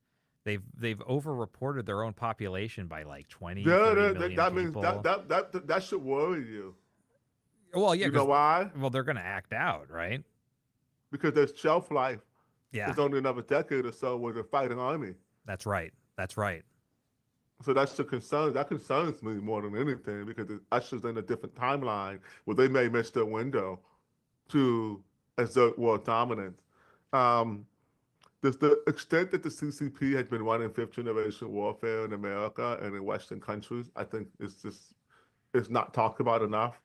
A: They've overreported their own population by like 20,
B: Yeah,
A: 30
B: that, that,
A: million
B: that means that,
A: people.
B: that that that should worry you.
A: Well, yeah,
B: You know
A: cuz
B: why?
A: well, they're going to act out, right?
B: Because their shelf life
A: Yeah.
B: is only another decade or so with a fighting army.
A: That's right. That's right.
B: So that's the concern. That concerns me more than anything because it ushers in a different timeline where they may miss their window to exert world dominance. Um, the extent that the CCP has been running fifth generation warfare in America and in Western countries, I think it's not talked about enough.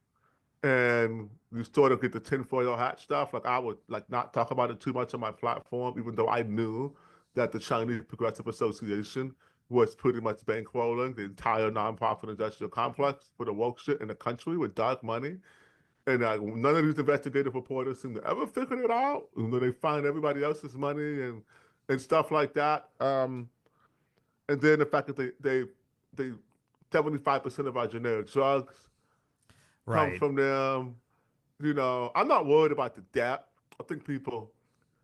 B: And you sort of get the tinfoil hat stuff. Like I would like not talk about it too much on my platform, even though I knew that the Chinese Progressive Association was pretty much bankrolling the entire nonprofit industrial complex for the woke shit in the country with dark money. And none of these investigative reporters seem to ever figure it out. You know, they find everybody else's money and stuff like that. And then the fact that they 75% of our generic drugs come
A: Right.
B: from them. You know, I'm not worried about the debt. I think people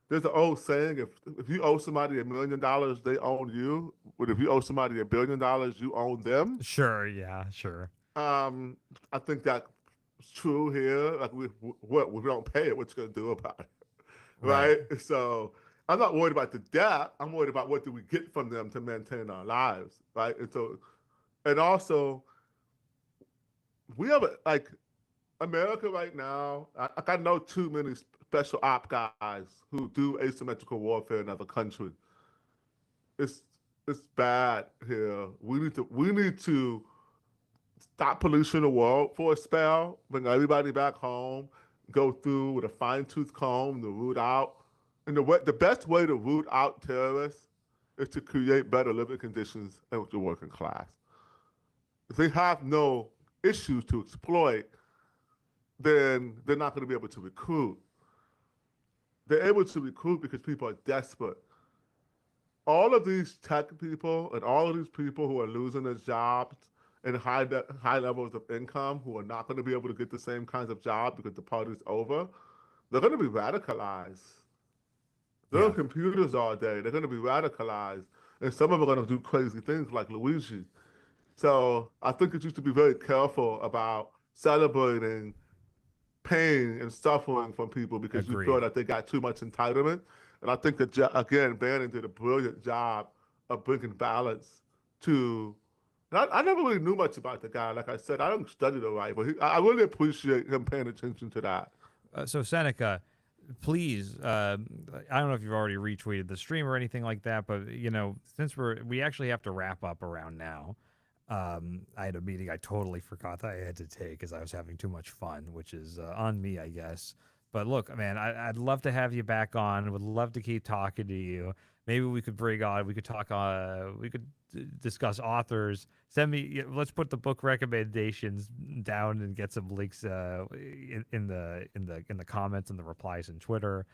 B: there's an old saying: if you owe somebody $1 million, they own you. But if you owe somebody $1 billion, you own them.
A: Sure, yeah, sure.
B: I think that's true here. Like we don't pay it, what you gonna do about it,
A: Right.
B: right? So I'm not worried about the debt. I'm worried about what do we get from them to maintain our lives, right? And also we have like America right now. I know too many special op guys who do asymmetrical warfare in other countries. It's it's bad here. We need to stop pollution the world for a spell, bring everybody back home, go through with a fine tooth comb to root out. And the best way to root out terrorists is to create better living conditions with the working class. If they have no issues to exploit, then they're not going to be able to recruit. They're able to recruit because people are desperate. All of these tech people and all of these people who are losing their jobs and high levels of income who are not going to be able to get the same kinds of jobs because the party's over, they're going to be radicalized. They're on
A: Yeah.
B: computers all day. They're going to be radicalized. And some of them are going to do crazy things like Luigi. So I think it used to be very careful about celebrating pain and suffering from people because we feel
A: Agreed.
B: that they got too much entitlement. And I think that, again, Bannon did a brilliant job of bringing balance to. I never really knew much about the guy. Like I said, I don't study the right, but I really appreciate him paying attention to that.
A: So Seneca, please, I don't know if you've already retweeted the stream or anything like that, but since we actually have to wrap up around now. I had a meeting I totally forgot that I had to take because I was having too much fun, which is on me, I guess. But look, man, I'd love to have you back on. Would love to keep talking to you. Maybe we could bring on. We could talk. We could discuss authors. Send me. Let's put the book recommendations down and get some links in the comments and the replies in Twitter.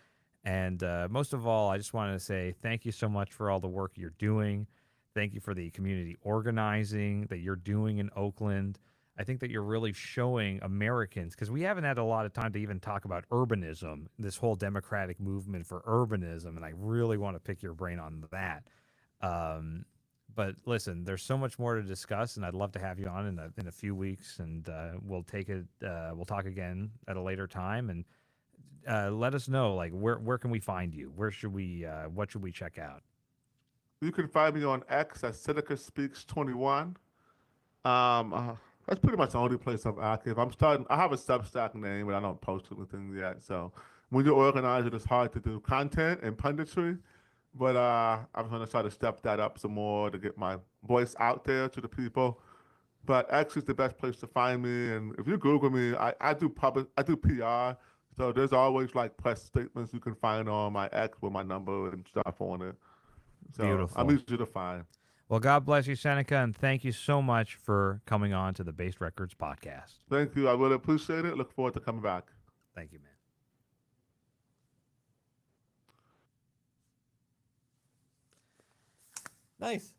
A: And most of all, I just wanted to say thank you so much for all the work you're doing. Thank you for the community organizing that you're doing in Oakland. I think that you're really showing Americans, because we haven't had a lot of time to even talk about urbanism, this whole democratic movement for urbanism, and I really want to pick your brain on that. Um, but listen, there's so much more to discuss, and I'd love to have you on in a few weeks, and we'll take it. We'll talk again at a later time, and let us know like where can we find you? Where should we? What should we check out?
B: You can find me on X at Seneca Speaks 21. That's pretty much the only place I'm active. I'm starting. I have a Substack name, but I don't post anything yet. So when you're organizing, it's hard to do content and punditry. But I'm going to try to step that up some more to get my voice out there to the people. But X is the best place to find me. And if you Google me, I do PR. So there's always like press statements you can find on my X with my number and stuff on it. So I'm
A: Beautiful.
B: easy to find.
A: Well, God bless you, Seneca, and thank you so much for coming on to the Baste Records podcast.
B: Thank you. I really appreciate it. Look forward to coming back.
A: Thank you, man. Nice.